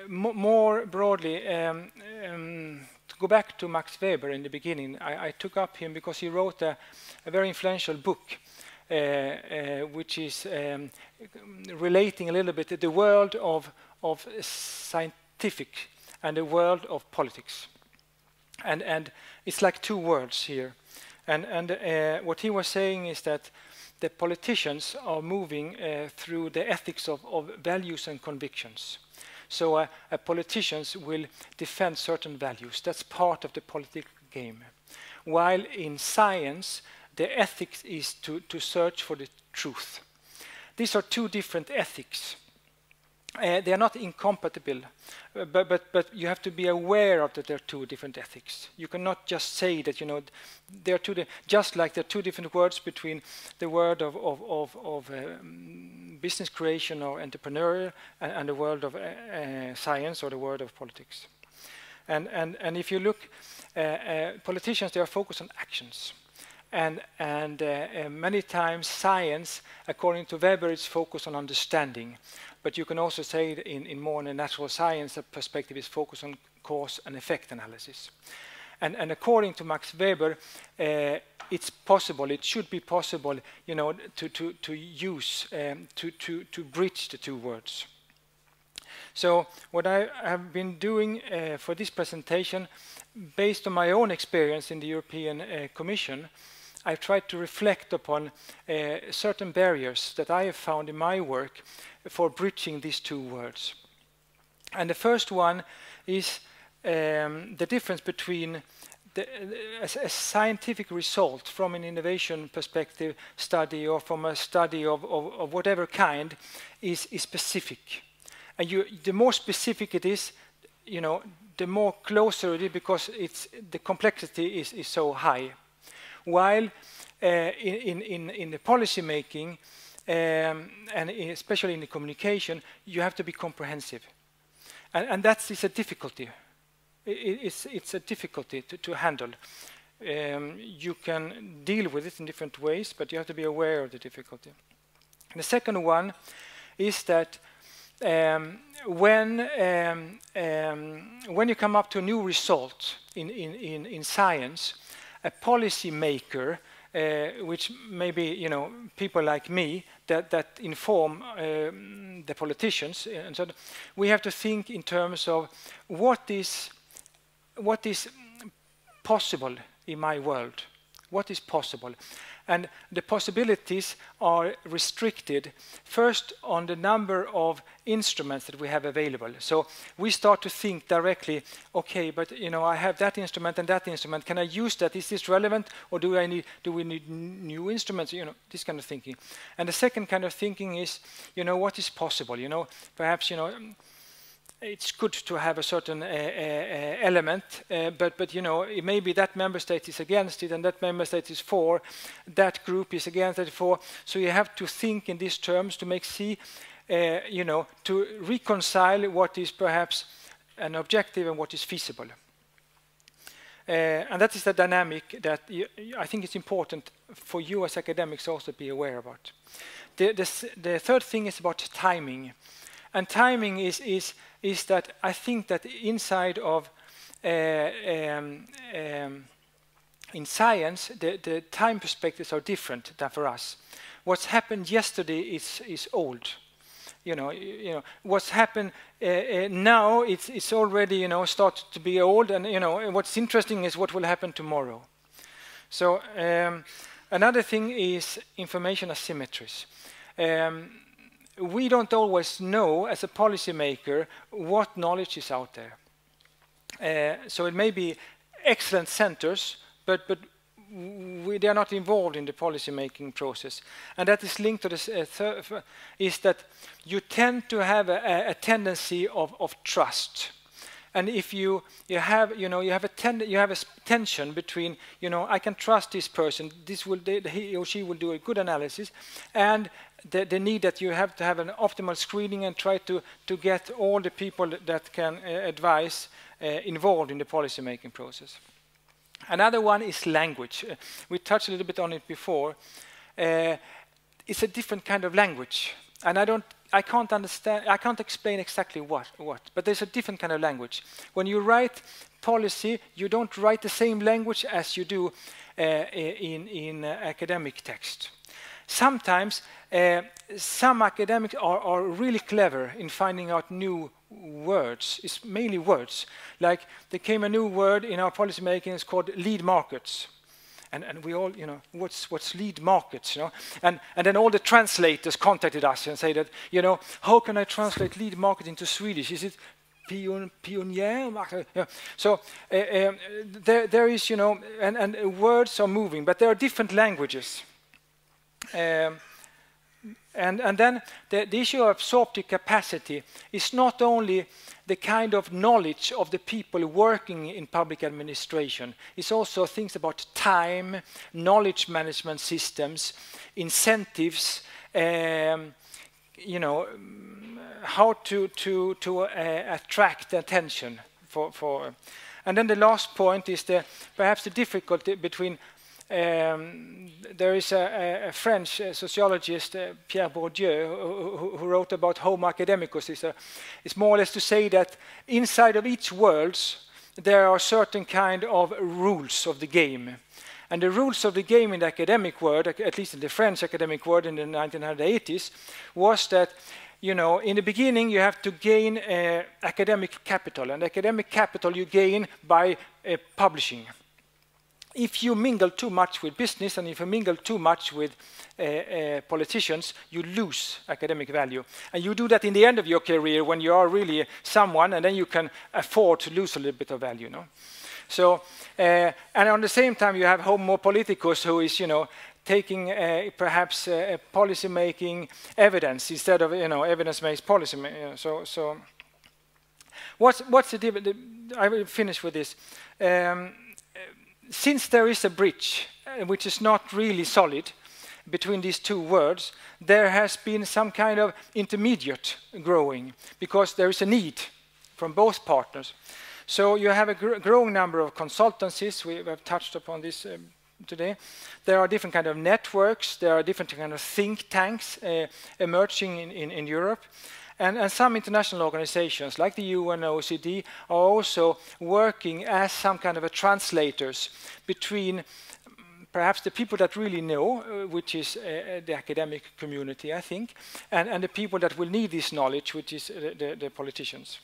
More broadly, to go back to Max Weber in the beginning, I took up him because he wrote a very influential book, which is relating a little bit the world of scientific and the world of politics, and it's like two worlds here, and what he was saying is that the politicians are moving through the ethics of values and convictions. So politicians will defend certain values. That's part of the political game. While in science, the ethics is to search for the truth. These are two different ethics. They are not incompatible, but you have to be aware of that there are two different ethics. You cannot just say that, you know, there are two, just like there are two different words between the word of business creation or entrepreneurial and the world of science or the world of politics. And if you look, politicians, they are focused on actions. And many times science, according to Weber, is focused on understanding. But you can also say in more in a natural science perspective is focused on cause and effect analysis. And according to Max Weber, it's possible, it should be possible, you know, to use, to bridge the two words. So what I have been doing for this presentation, based on my own experience in the European Commission, I've tried to reflect upon certain barriers that I have found in my work for bridging these two words. And the first one is the difference between a scientific result from an innovation perspective study or from a study of whatever kind is specific. And the more specific it is, you know, the more closer it is because the complexity is so high. While in the policy making and especially in the communication, you have to be comprehensive, and that is a difficulty. It's a difficulty to handle. You can deal with it in different ways, but you have to be aware of the difficulty. And the second one is that when you come up to a new result in science, a policy maker, which maybe, you know, people like me that inform the politicians, and so we have to think in terms of what is possible in my world. What is possible? And the possibilities are restricted first on the number of instruments that we have available. So we start to think directly, okay, but you know, I have that instrument and that instrument. Can I use that? Is this relevant, or do we need new instruments? You know, this kind of thinking. And the second kind of thinking is, you know, what is possible? You know, perhaps, you know, it's good to have a certain element, but you know, it may be that member state is against it and that member state is for, that group is against it for. So you have to think in these terms to you know, to reconcile what is perhaps an objective and what is feasible. And that is the dynamic that I think it's important for you as academics also to be aware about. The third thing is about timing. And timing is that I think that inside of in science the time perspectives are different than for us. What's happened yesterday is old. You know what's happened now. It's already, you know, started to be old, and you know what's interesting is what will happen tomorrow. So another thing is information asymmetries. We don't always know, as a policymaker, what knowledge is out there. So it may be excellent centers, but they are not involved in the policy-making process. And that is linked to this, is that you tend to have a tendency of trust. And if you have a tension between, I can trust this person, he or she will do a good analysis, and the need that you have to have an optimal screening and try to get all the people that can advise involved in the policy making process. Another one is language. We touched a little bit on it before. It's a different kind of language, and I can't explain exactly what, but there's a different kind of language. When you write policy, you don't write the same language as you do in academic text. Sometimes some academics are really clever in finding out new words. It's mainly words. Like there came a new word in our policy making, it's called lead markets. And we all, what's lead markets, And then all the translators contacted us and said that, how can I translate lead market into Swedish? Is it pionjär? Yeah. So there is, and words are moving, but there are different languages. And then the issue of absorptive capacity is not only the kind of knowledge of the people working in public administration. It's also things about time, knowledge management systems, incentives, how to attract attention for. And then the last point is perhaps the difficulty between. There is a French sociologist, Pierre Bourdieu, who wrote about homo academicus. It's more or less to say that inside of each world there are certain kind of rules of the game. And the rules of the game in the academic world, at least in the French academic world in the 1980s, was that in the beginning you have to gain academic capital, and academic capital you gain by publishing. If you mingle too much with business and if you mingle too much with politicians, you lose academic value. And you do that in the end of your career when you are really someone, and then you can afford to lose a little bit of value. So, and on the same time, you have homo politicus, who is, taking perhaps policy-making evidence instead of, evidence-based policy. So, what's the difference? I will finish with this. Since there is a bridge, which is not really solid, between these two words, there has been some kind of intermediate growing, because there is a need from both partners. So you have a growing number of consultancies. We have touched upon this today. There are different kind of networks. There are different kind of think tanks emerging in Europe. And some international organizations, like the UN, OECD, are also working as some kind of a translators between perhaps the people that really know, which is the academic community, I think, and the people that will need this knowledge, which is the politicians.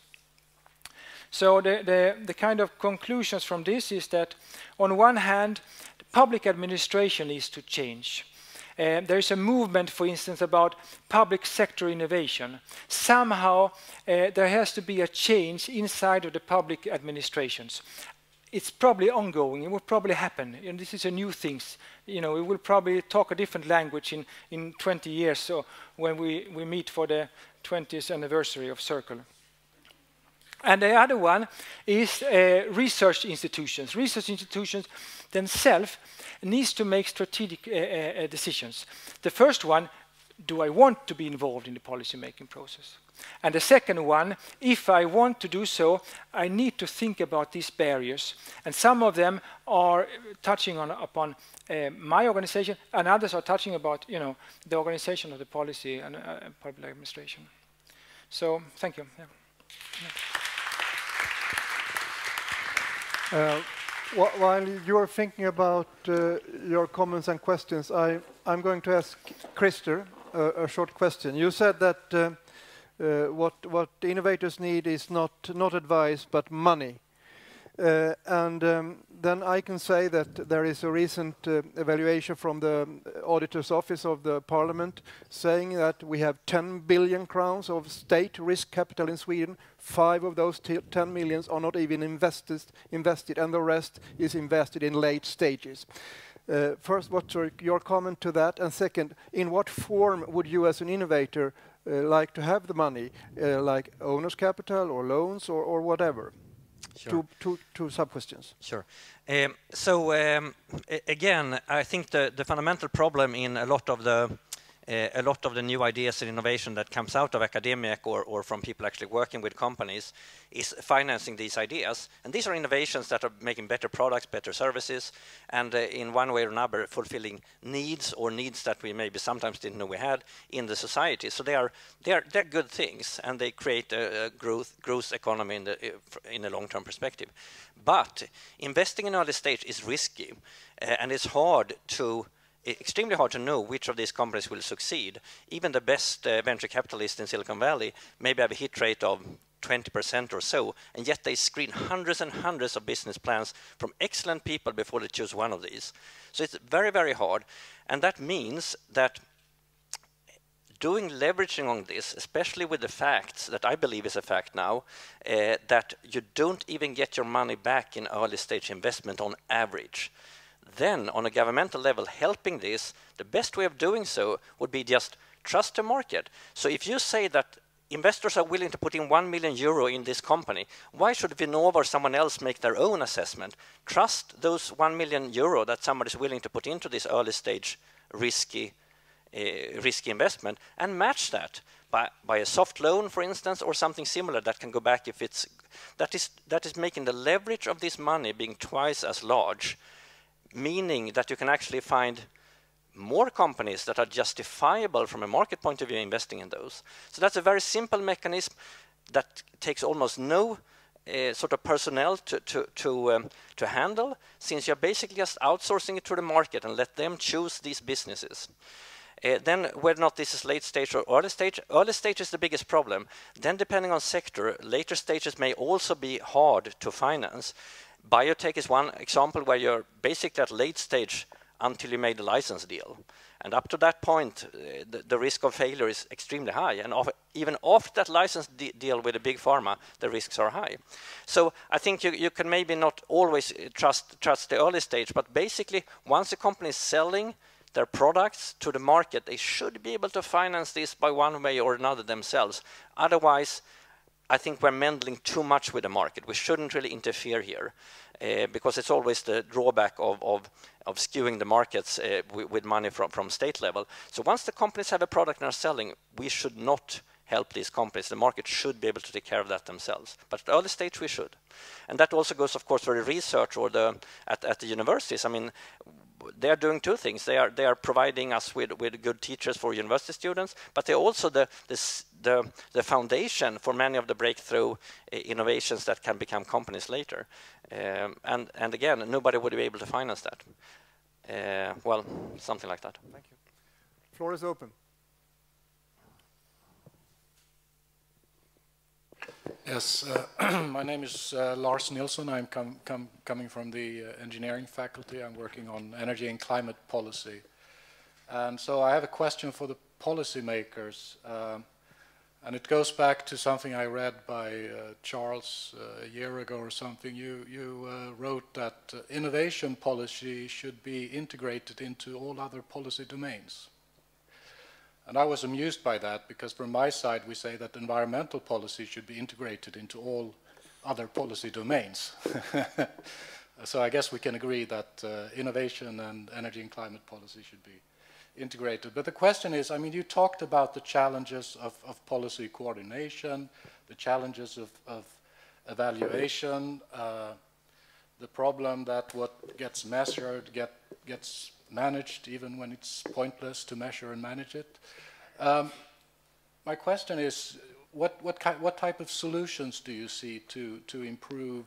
So the kind of conclusions from this is that, on one hand, the public administration needs to change. There is a movement, for instance, about public sector innovation. Somehow there has to be a change inside of the public administrations. It's probably ongoing. It will probably happen. And this is a new thing. We will probably talk a different language in 20 years, so when we meet for the 20th anniversary of Circle. And the other one is research institutions. Research institutions themselves needs to make strategic decisions. The first one, do I want to be involved in the policy-making process? And the second one, if I want to do so, I need to think about these barriers. And some of them are touching upon my organization, and others are touching about, the organization of the policy and public administration. So, thank you. Yeah. While you're thinking about your comments and questions, I'm going to ask Christer a short question. You said that what innovators need is not advice but money. Then I can say that there is a recent evaluation from the Auditor's Office of the Parliament saying that we have 10 billion crowns of state risk capital in Sweden. 5 of those 10 millions are not even invested, and the rest is invested in late stages. First, what's your comment to that? And second, in what form would you as an innovator like to have the money, like owner's capital or loans or whatever? Sure. two sub-questions. Sure. Again, I think the fundamental problem in a lot of the new ideas and innovation that comes out of academic or from people actually working with companies is financing these ideas. And these are innovations that are making better products, better services, and in one way or another fulfilling needs that we maybe sometimes didn't know we had in the society. So they're good things, and they create a growth economy in a long-term perspective. But investing in early stage is risky, and it's extremely hard to know which of these companies will succeed. Even the best venture capitalists in Silicon Valley maybe have a hit rate of 20% or so, and yet they screen hundreds and hundreds of business plans from excellent people before they choose one of these. So it's very, very hard, and that means that doing leveraging on this, especially with the facts that I believe is a fact now, that you don't even get your money back in early stage investment on average. Then, on a governmental level, helping this, the best way of doing so would be just trust the market. So if you say that investors are willing to put in 1 million euro in this company, why should Vinnova or someone else make their own assessment? Trust those 1 million euro that somebody is willing to put into this early stage risky investment, and match that by a soft loan, for instance, or something similar that can go back if it's that is making the leverage of this money being twice as large, meaning that you can actually find more companies that are justifiable from a market point of view investing in those. So that's a very simple mechanism that takes almost no sort of personnel to handle, since you're basically just outsourcing it to the market and let them choose these businesses. Then whether or not this is late stage or early stage is the biggest problem. Then depending on sector, later stages may also be hard to finance. Biotech is one example where you're basically at late stage until you made a license deal. And up to that point, the risk of failure is extremely high. And even after that license deal with a big pharma, the risks are high. So I think you can maybe not always trust the early stage, but basically once a company is selling their products to the market, they should be able to finance this by one way or another themselves. Otherwise, I think we're meddling too much with the market. We shouldn't really interfere here because it's always the drawback of skewing the markets with money from state level. So once the companies have a product and are selling, we should not help these companies. The market should be able to take care of that themselves. But at the early stage, we should. And that also goes, of course, for the research or at the universities. I mean, they are doing two things. They are providing us with good teachers for university students, but they're also the foundation for many of the breakthrough innovations that can become companies later. And again, nobody would be able to finance that. Well, something like that. Thank you. Floor is open. Yes, my name is Lars Nilsson. I'm coming from the engineering faculty. I'm working on energy and climate policy. And so I have a question for the policymakers. And it goes back to something I read by Charles a year ago or something. You wrote that innovation policy should be integrated into all other policy domains. And I was amused by that because from my side we say that environmental policy should be integrated into all other policy domains. So I guess we can agree that innovation and energy and climate policy should be integrated. But the question is, I mean, you talked about the challenges of policy coordination, the challenges of evaluation, the problem that what gets measured gets managed even when it's pointless to measure and manage it. My question is, what type of solutions do you see to improve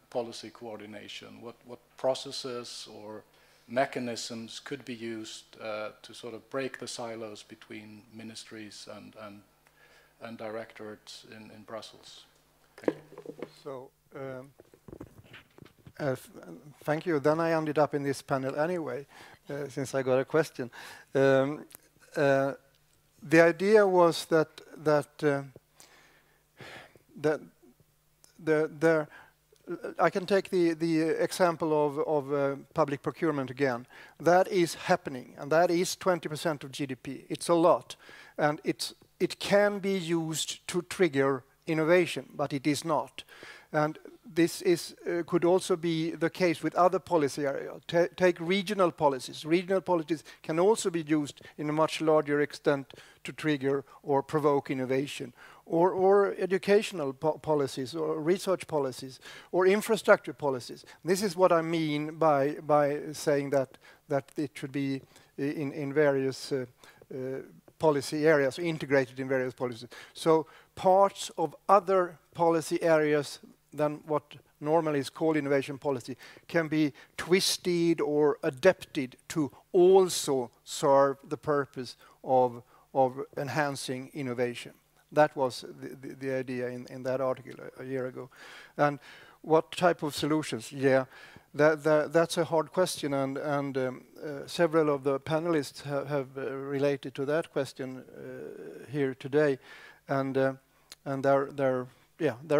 policy coordination? What processes or mechanisms could be used to sort of break the silos between ministries and directorates in Brussels? Thank you. So, thank you. Then I ended up in this panel anyway, since I got a question. The idea was that I can take the example of public procurement again. That is happening, and that is 20% of GDP. It's a lot, and it can be used to trigger innovation, but it is not. And this is could also be the case with other policy areas. Take regional policies. Regional policies can also be used in a much larger extent to trigger or provoke innovation, or educational policies, or research policies, or infrastructure policies. This is what I mean by saying that it should be in various policy areas, integrated in various policies. So parts of other policy areas than what normally is called innovation policy can be twisted or adapted to also serve the purpose of enhancing innovation. That was the idea in that article a year ago. And what type of solutions? Yeah, that's a hard question, and several of the panelists have related to that question here today, and there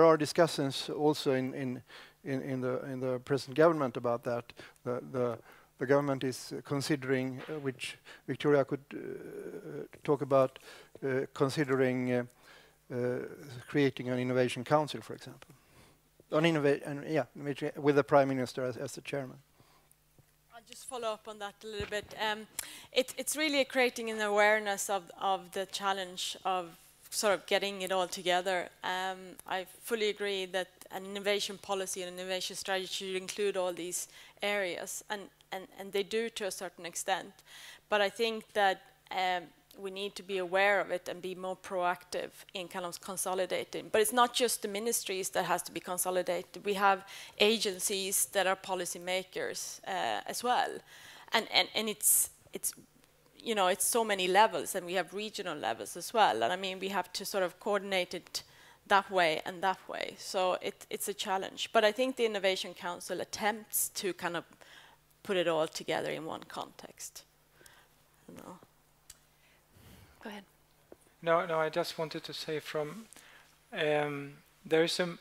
are discussions also in the present government about that. The government is considering, which Victoria could talk about, considering creating an innovation council, for example, with the Prime Minister as the chairman. I'll just follow up on that a little bit. It's really creating an awareness of the challenge of sort of getting it all together. I fully agree that an innovation policy and innovation strategy should include all these areas, and they do to a certain extent. But I think that we need to be aware of it and be more proactive in kind of consolidating. But it's not just the ministries that has to be consolidated. We have agencies that are policy makers as well, and it's you know, it's so many levels, and we have regional levels as well. And I mean, we have to sort of coordinate it that way and that way. So it's a challenge. But I think the Innovation Council attempts to kind of put it all together in one context. No. Go ahead. No, I just wanted to say from there's a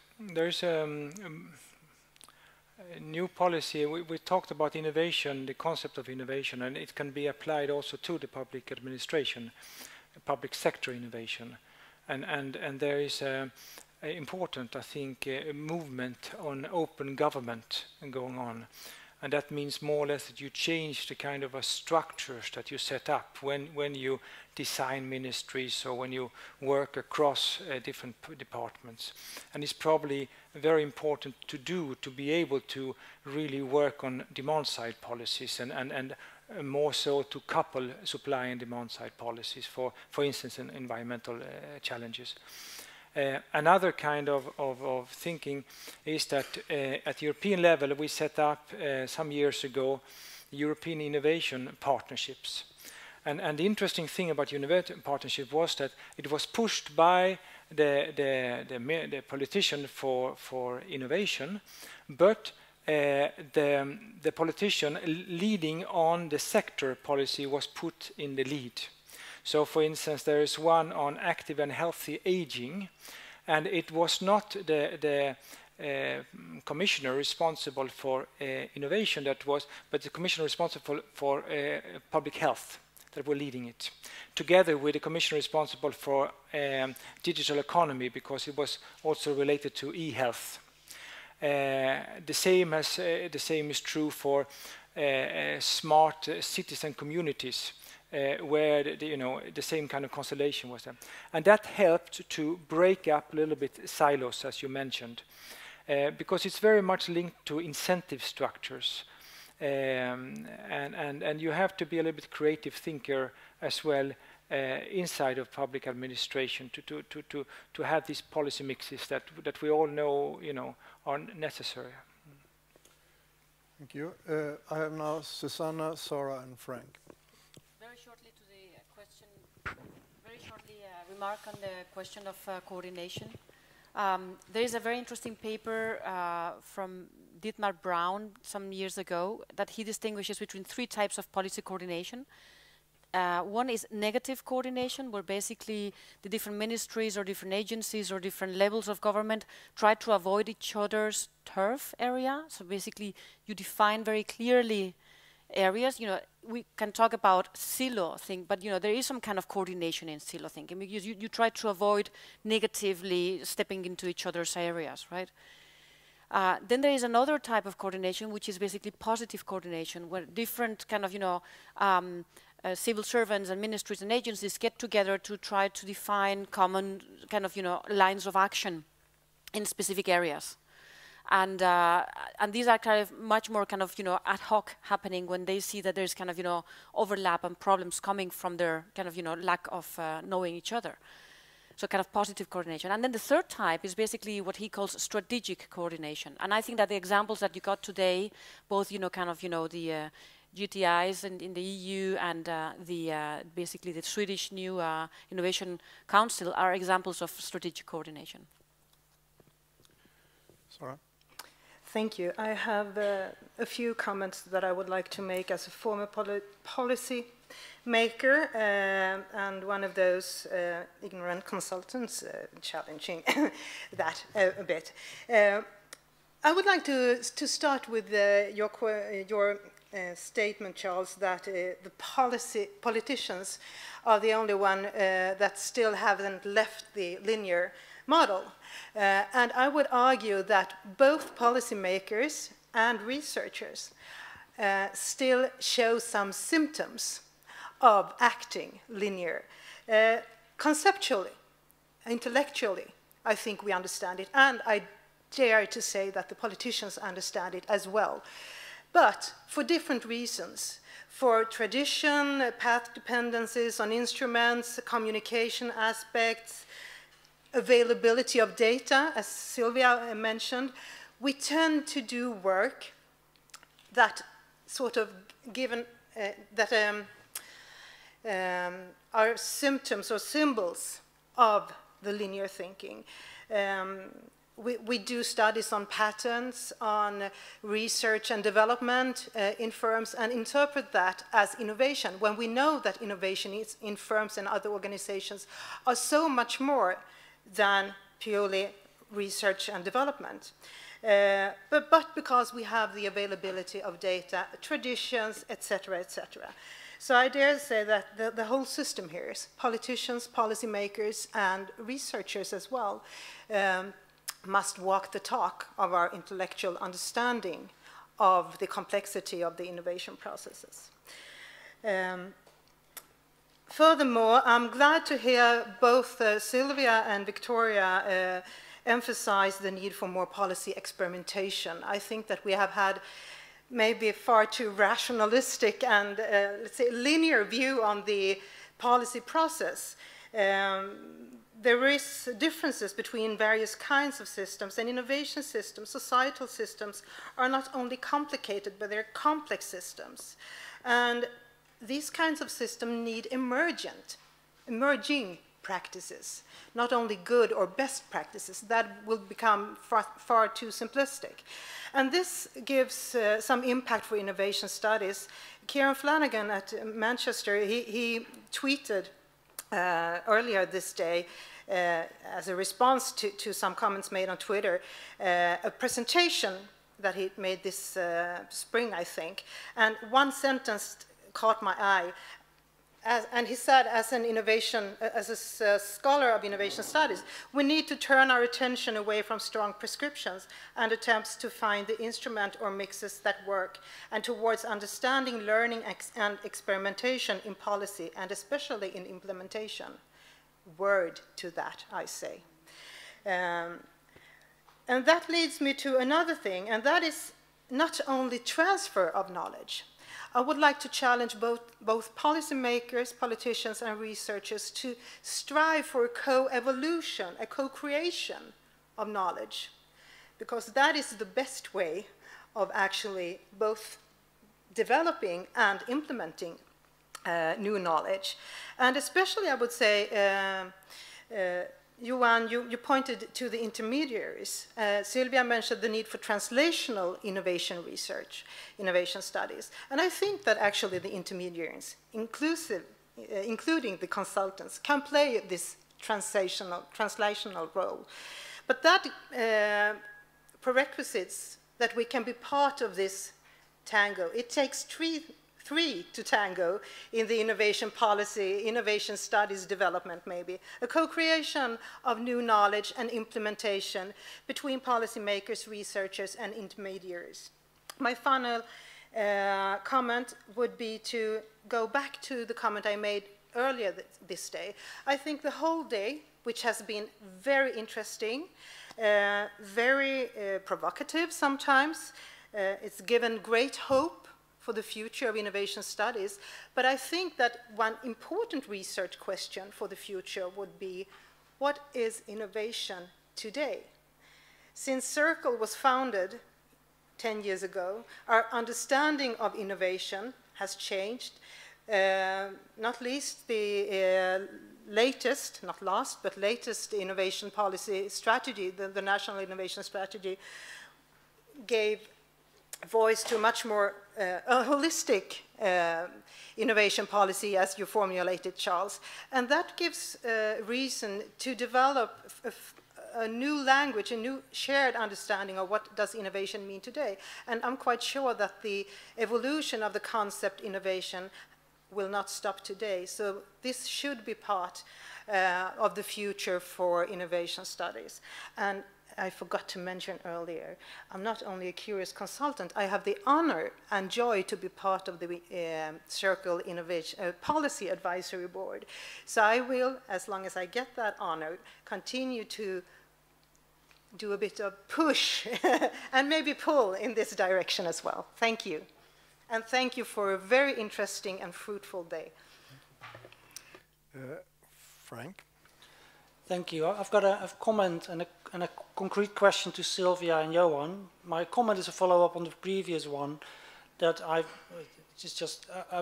new policy. We talked about innovation, the concept of innovation, and it can be applied also to the public administration, public sector innovation, and there is a important, I think, movement on open government going on, and that means more or less that you change the kind of structures that you set up when you design ministries or when you work across different departments. And it's probably very important to do, to be able to really work on demand side policies and more so to couple supply and demand side policies for instance, in environmental challenges. Another kind of thinking is that at European level we set up some years ago European innovation partnerships. And the interesting thing about innovation partnership was that it was pushed by the politician for innovation, but the politician leading on the sector policy was put in the lead. So, for instance, there is one on active and healthy aging, and it was not the commissioner responsible for innovation but the commissioner responsible for public health that were leading it, together with the commissioner responsible for digital economy, because it was also related to e-health. The same is true for smart cities and communities, where the same kind of constellation was there, and that helped to break up a little bit silos, as you mentioned, because it's very much linked to incentive structures. And you have to be a little bit creative thinker as well inside of public administration to have these policy mixes that we all know are necessary. Thank you. I have now Susanna, Sarah, and Frank. Very shortly to the question. Very shortly, a remark on the question of coordination. There is a very interesting paper from Dietmar Braun some years ago that he distinguishes between 3 types of policy coordination. One is negative coordination, where basically the different ministries or different agencies or different levels of government try to avoid each other's turf area. So basically you define very clearly areas. We can talk about silo thing, but there is some kind of coordination in silo thinking, because you try to avoid negatively stepping into each other's areas, right? Then there is another type of coordination, which is basically positive coordination, where different kind of, civil servants and ministries and agencies get together to try to define common kind of, lines of action in specific areas. And these are kind of much more kind of, ad hoc happening when they see that there's kind of, overlap and problems coming from their kind of, lack of knowing each other. So kind of positive coordination. And then the third type is basically what he calls strategic coordination. And I think that the examples that you got today, both, kind of, the GTIs in the EU and basically the Swedish new Innovation Council are examples of strategic coordination. Sarah? Thank you. I have a few comments that I would like to make as a former policy maker and one of those ignorant consultants challenging that a bit. I would like to start with your statement, Charles, that the politicians are the only one that still haven't left the linear model. And I would argue that both policymakers and researchers still show some symptoms of acting linear. Conceptually, intellectually, I think we understand it, and I dare to say that the politicians understand it as well. But for different reasons, for tradition, path dependencies on instruments, communication aspects, availability of data, as Sylvia mentioned, we tend to do work that sort of are symptoms or symbols of the linear thinking. We do studies on patterns, on research and development in firms, and interpret that as innovation, when we know that innovation is in firms and other organizations are so much more than purely research and development. But because we have the availability of data, traditions, etc., etc. So I dare say that the whole system here is politicians, policymakers, and researchers as well must walk the talk of our intellectual understanding of the complexity of the innovation processes. Furthermore, I'm glad to hear both Sylvia and Victoria emphasize the need for more policy experimentation. I think that we have had maybe a far too rationalistic and, let's say, linear view on the policy process. There is differences between various kinds of systems, and innovation systems, societal systems, are not only complicated, but they're complex systems. And these kinds of systems need emerging practices, not only good or best practices. That will become far too simplistic. And this gives some impact for innovation studies. Kieran Flanagan at Manchester, he tweeted earlier this day, as a response to some comments made on Twitter, a presentation that he made this spring, I think. And one sentence caught my eye. And he said, as a scholar of innovation studies, we need to turn our attention away from strong prescriptions and attempts to find the instrument or mixes that work, and towards understanding, learning, and experimentation in policy, and especially in implementation. Word to that, I say. And that leads me to another thing, and that is not only transfer of knowledge. I would like to challenge both policymakers, politicians, and researchers to strive for a co-evolution, a co-creation of knowledge, because that is the best way of actually both developing and implementing new knowledge. And especially, I would say, Johan, you pointed to the intermediaries. Sylvia mentioned the need for translational innovation research, innovation studies. And I think that actually the intermediaries, including the consultants, can play this translational role. But that prerequisites that we can be part of this tango. It takes three three to tango in the innovation policy, innovation studies development maybe, a co-creation of new knowledge and implementation between policymakers, researchers, and intermediaries. My final comment would be to go back to the comment I made earlier this day. I think the whole day, which has been very interesting, very provocative sometimes, it's given great hope for the future of innovation studies, but I think that one important research question for the future would be, what is innovation today? Since Circle was founded 10 years ago, our understanding of innovation has changed, not least the latest, not last, but latest innovation policy strategy, the National Innovation Strategy, gave voice to much more a holistic innovation policy, as you formulated, Charles. And that gives reason to develop a new language, a new shared understanding of what does innovation mean today. And I'm quite sure that the evolution of the concept innovation will not stop today. So this should be part of the future for innovation studies. And I forgot to mention earlier, I'm not only a curious consultant, I have the honor and joy to be part of the Circle Innovation Policy Advisory Board. So I will, as long as I get that honor, continue to do a bit of push and maybe pull in this direction as well. Thank you. And thank you for a very interesting and fruitful day. Frank? Thank you. I've got a comment and a concrete question to Sylvia and Johan. My comment is a follow-up on the previous one, that I've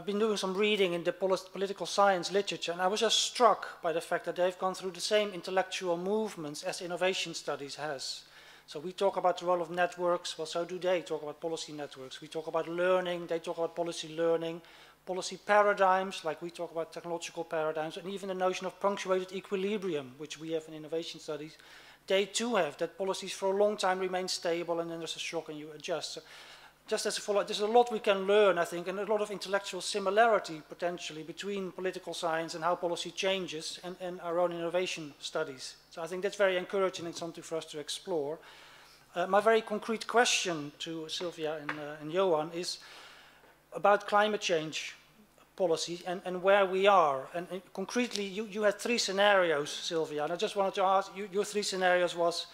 been doing some reading in the political science literature, and I was just struck by the fact that they've gone through the same intellectual movements as innovation studies has. So we talk about the role of networks, well, so do they talk about policy networks. We talk about learning, they talk about policy learning, policy paradigms, like we talk about technological paradigms, and even the notion of punctuated equilibrium, which we have in innovation studies. They too have that policies for a long time remain stable, and then there's a shock and you adjust. So just as a follow-up, there's a lot we can learn, I think, and a lot of intellectual similarity, potentially, between political science and how policy changes and our own innovation studies. So I think that's very encouraging and something for us to explore. My very concrete question to Sylvia and Johan is about climate change policy and where we are. And concretely, you had three scenarios, Sylvia, and I just wanted to ask, your three scenarios was,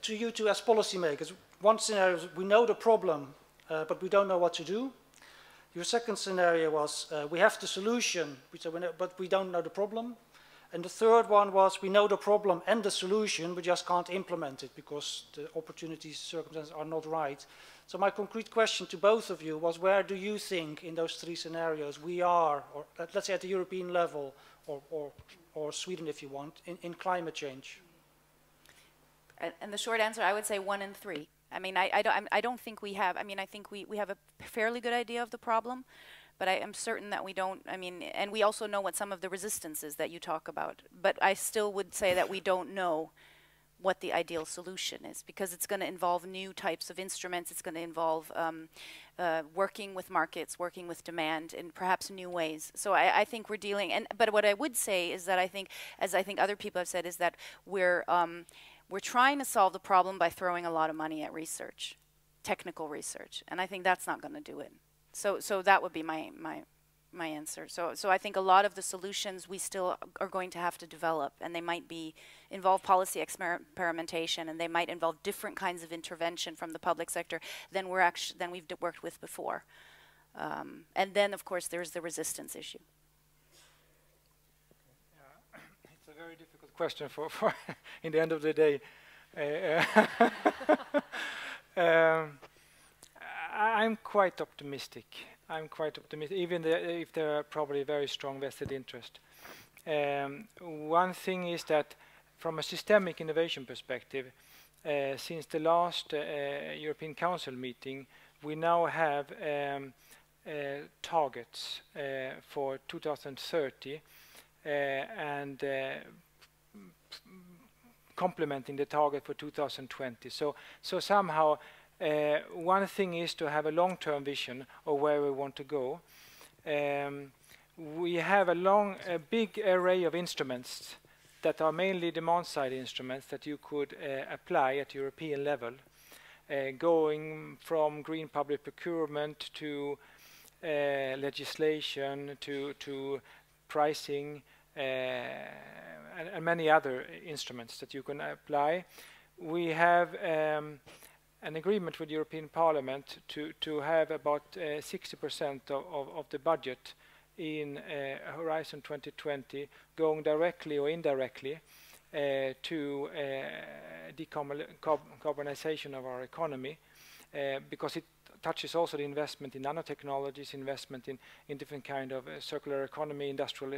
to you two as policymakers, one scenario is we know the problem, but we don't know what to do. Your second scenario was we have the solution, but we don't know the problem. And the third one was we know the problem and the solution, we just can't implement it because the opportunities, circumstances are not right. So my concrete question to both of you was, where do you think in those three scenarios we are, or let's say at the European level, or Sweden if you want, in climate change? And the short answer, I would say 1 and 3. I mean, I don't think we have, I mean, I think we have a fairly good idea of the problem, but I am certain that we don't, I mean, and we also know what some of the resistance is that you talk about, but I still would say that we don't know what the ideal solution is, because it's going to involve new types of instruments, it's going to involve working with markets, working with demand in perhaps new ways. So I think we're dealing, but what I would say is that I think, as I think other people have said, is that we're trying to solve the problem by throwing a lot of money at research, technical research, and I think that's not going to do it. So that would be my answer. So I think a lot of the solutions we still are going to have to develop, and they might involve policy experimentation, and they might involve different kinds of intervention from the public sector than we've worked with before. And then, of course, there's the resistance issue. It's a very difficult question for in the end of the day. I'm quite optimistic. Even if there are probably very strong vested interest. One thing is that from a systemic innovation perspective, since the last European Council meeting, we now have targets for 2030 and complementing the target for 2020. So somehow one thing is to have a long-term vision of where we want to go, we have a big array of instruments that are mainly demand-side instruments that you could apply at European level, going from green public procurement to legislation to pricing and many other instruments that you can apply. We have an agreement with the European Parliament to have about 60% of the budget in Horizon 2020 going directly or indirectly to decarbonization of our economy, because it touches also the investment in nanotechnologies, investment in different kind of circular economy, industrial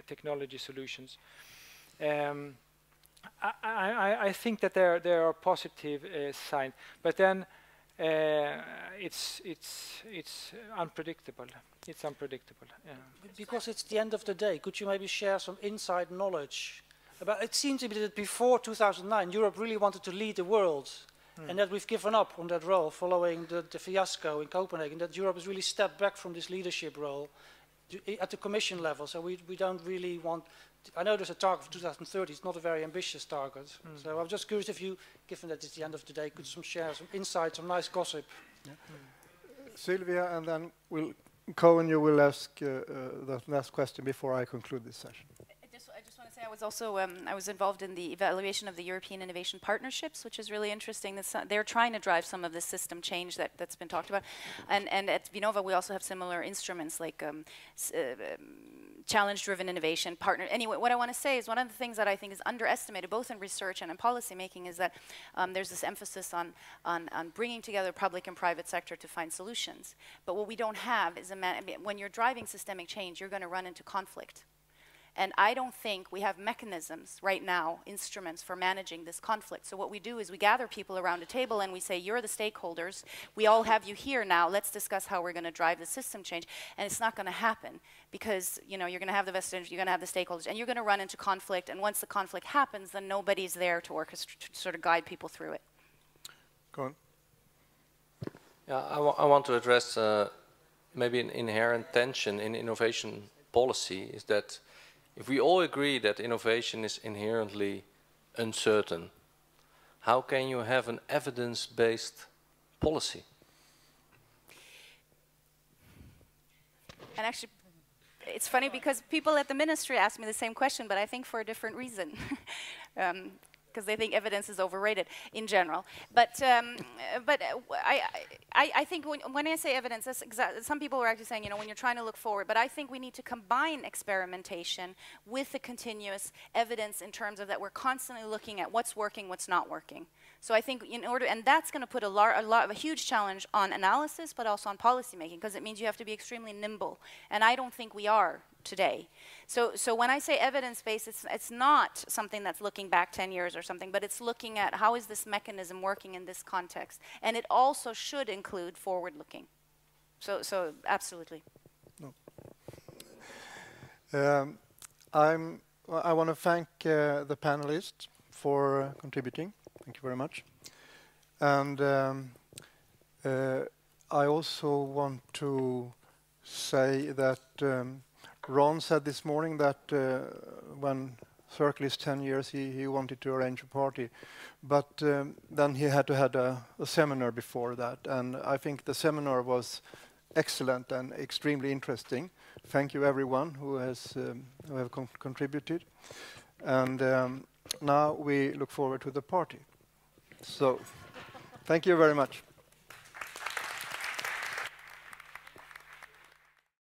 technology solutions. I think that there are positive signs, but then it's unpredictable. It's unpredictable. Yeah. Because it's the end of the day, could you maybe share some inside knowledge about? It seems to me that before 2009, Europe really wanted to lead the world, and that we've given up on that role following the fiasco in Copenhagen. That Europe has really stepped back from this leadership role at the Commission level. So we don't really want. I know there's a target for 2030. It's not a very ambitious target. So I'm just curious if you, given that it's the end of the day, could share some insights, some nice gossip. Yeah. Sylvia, and then Cohen, you will ask the last question before I conclude this session. I just want to say I was also I was involved in the evaluation of the European Innovation Partnerships, which is really interesting. They're trying to drive some of the system change that's been talked about, and at Vinnova we also have similar instruments like challenge-driven innovation partner. Anyway, what I want to say is one of the things that I think is underestimated both in research and in policy making is that there's this emphasis on bringing together public and private sector to find solutions. But what we don't have is when you're driving systemic change, you're going to run into conflict. And I don't think we have mechanisms right now, instruments for managing this conflict. So what we do is we gather people around a table and we say, you're the stakeholders. We all have you here now. Let's discuss how we're going to drive the system change. And it's not going to happen because you're going to have the vested interest, you're going to have the stakeholders, and you're going to run into conflict. And once the conflict happens, then nobody's there to sort of guide people through it. Go on. Yeah, I want to address maybe an inherent tension in innovation policy is that if we all agree that innovation is inherently uncertain, how can you have an evidence-based policy? And actually, it's funny because people at the ministry ask me the same question, but I think for a different reason. Because they think evidence is overrated in general. But I think when I say evidence, that's some people are actually saying, when you're trying to look forward, but I think we need to combine experimentation with the continuous evidence in terms of that we're constantly looking at what's working, what's not working. So I think and that's going to put a huge challenge on analysis, but also on policy making, because it means you have to be extremely nimble. And I don't think we are today. So when I say evidence-based, it's not something that's looking back 10 years or something, but it's looking at how is this mechanism working in this context. And it also should include forward-looking. So absolutely. No. I want to thank the panelists for contributing. Thank you very much. And I also want to say that Ron said this morning that when Circle is 10 years, he wanted to arrange a party. But then he had to have a seminar before that. And I think the seminar was excellent and extremely interesting. Thank you, everyone who have contributed. And now we look forward to the party. So, thank you very much.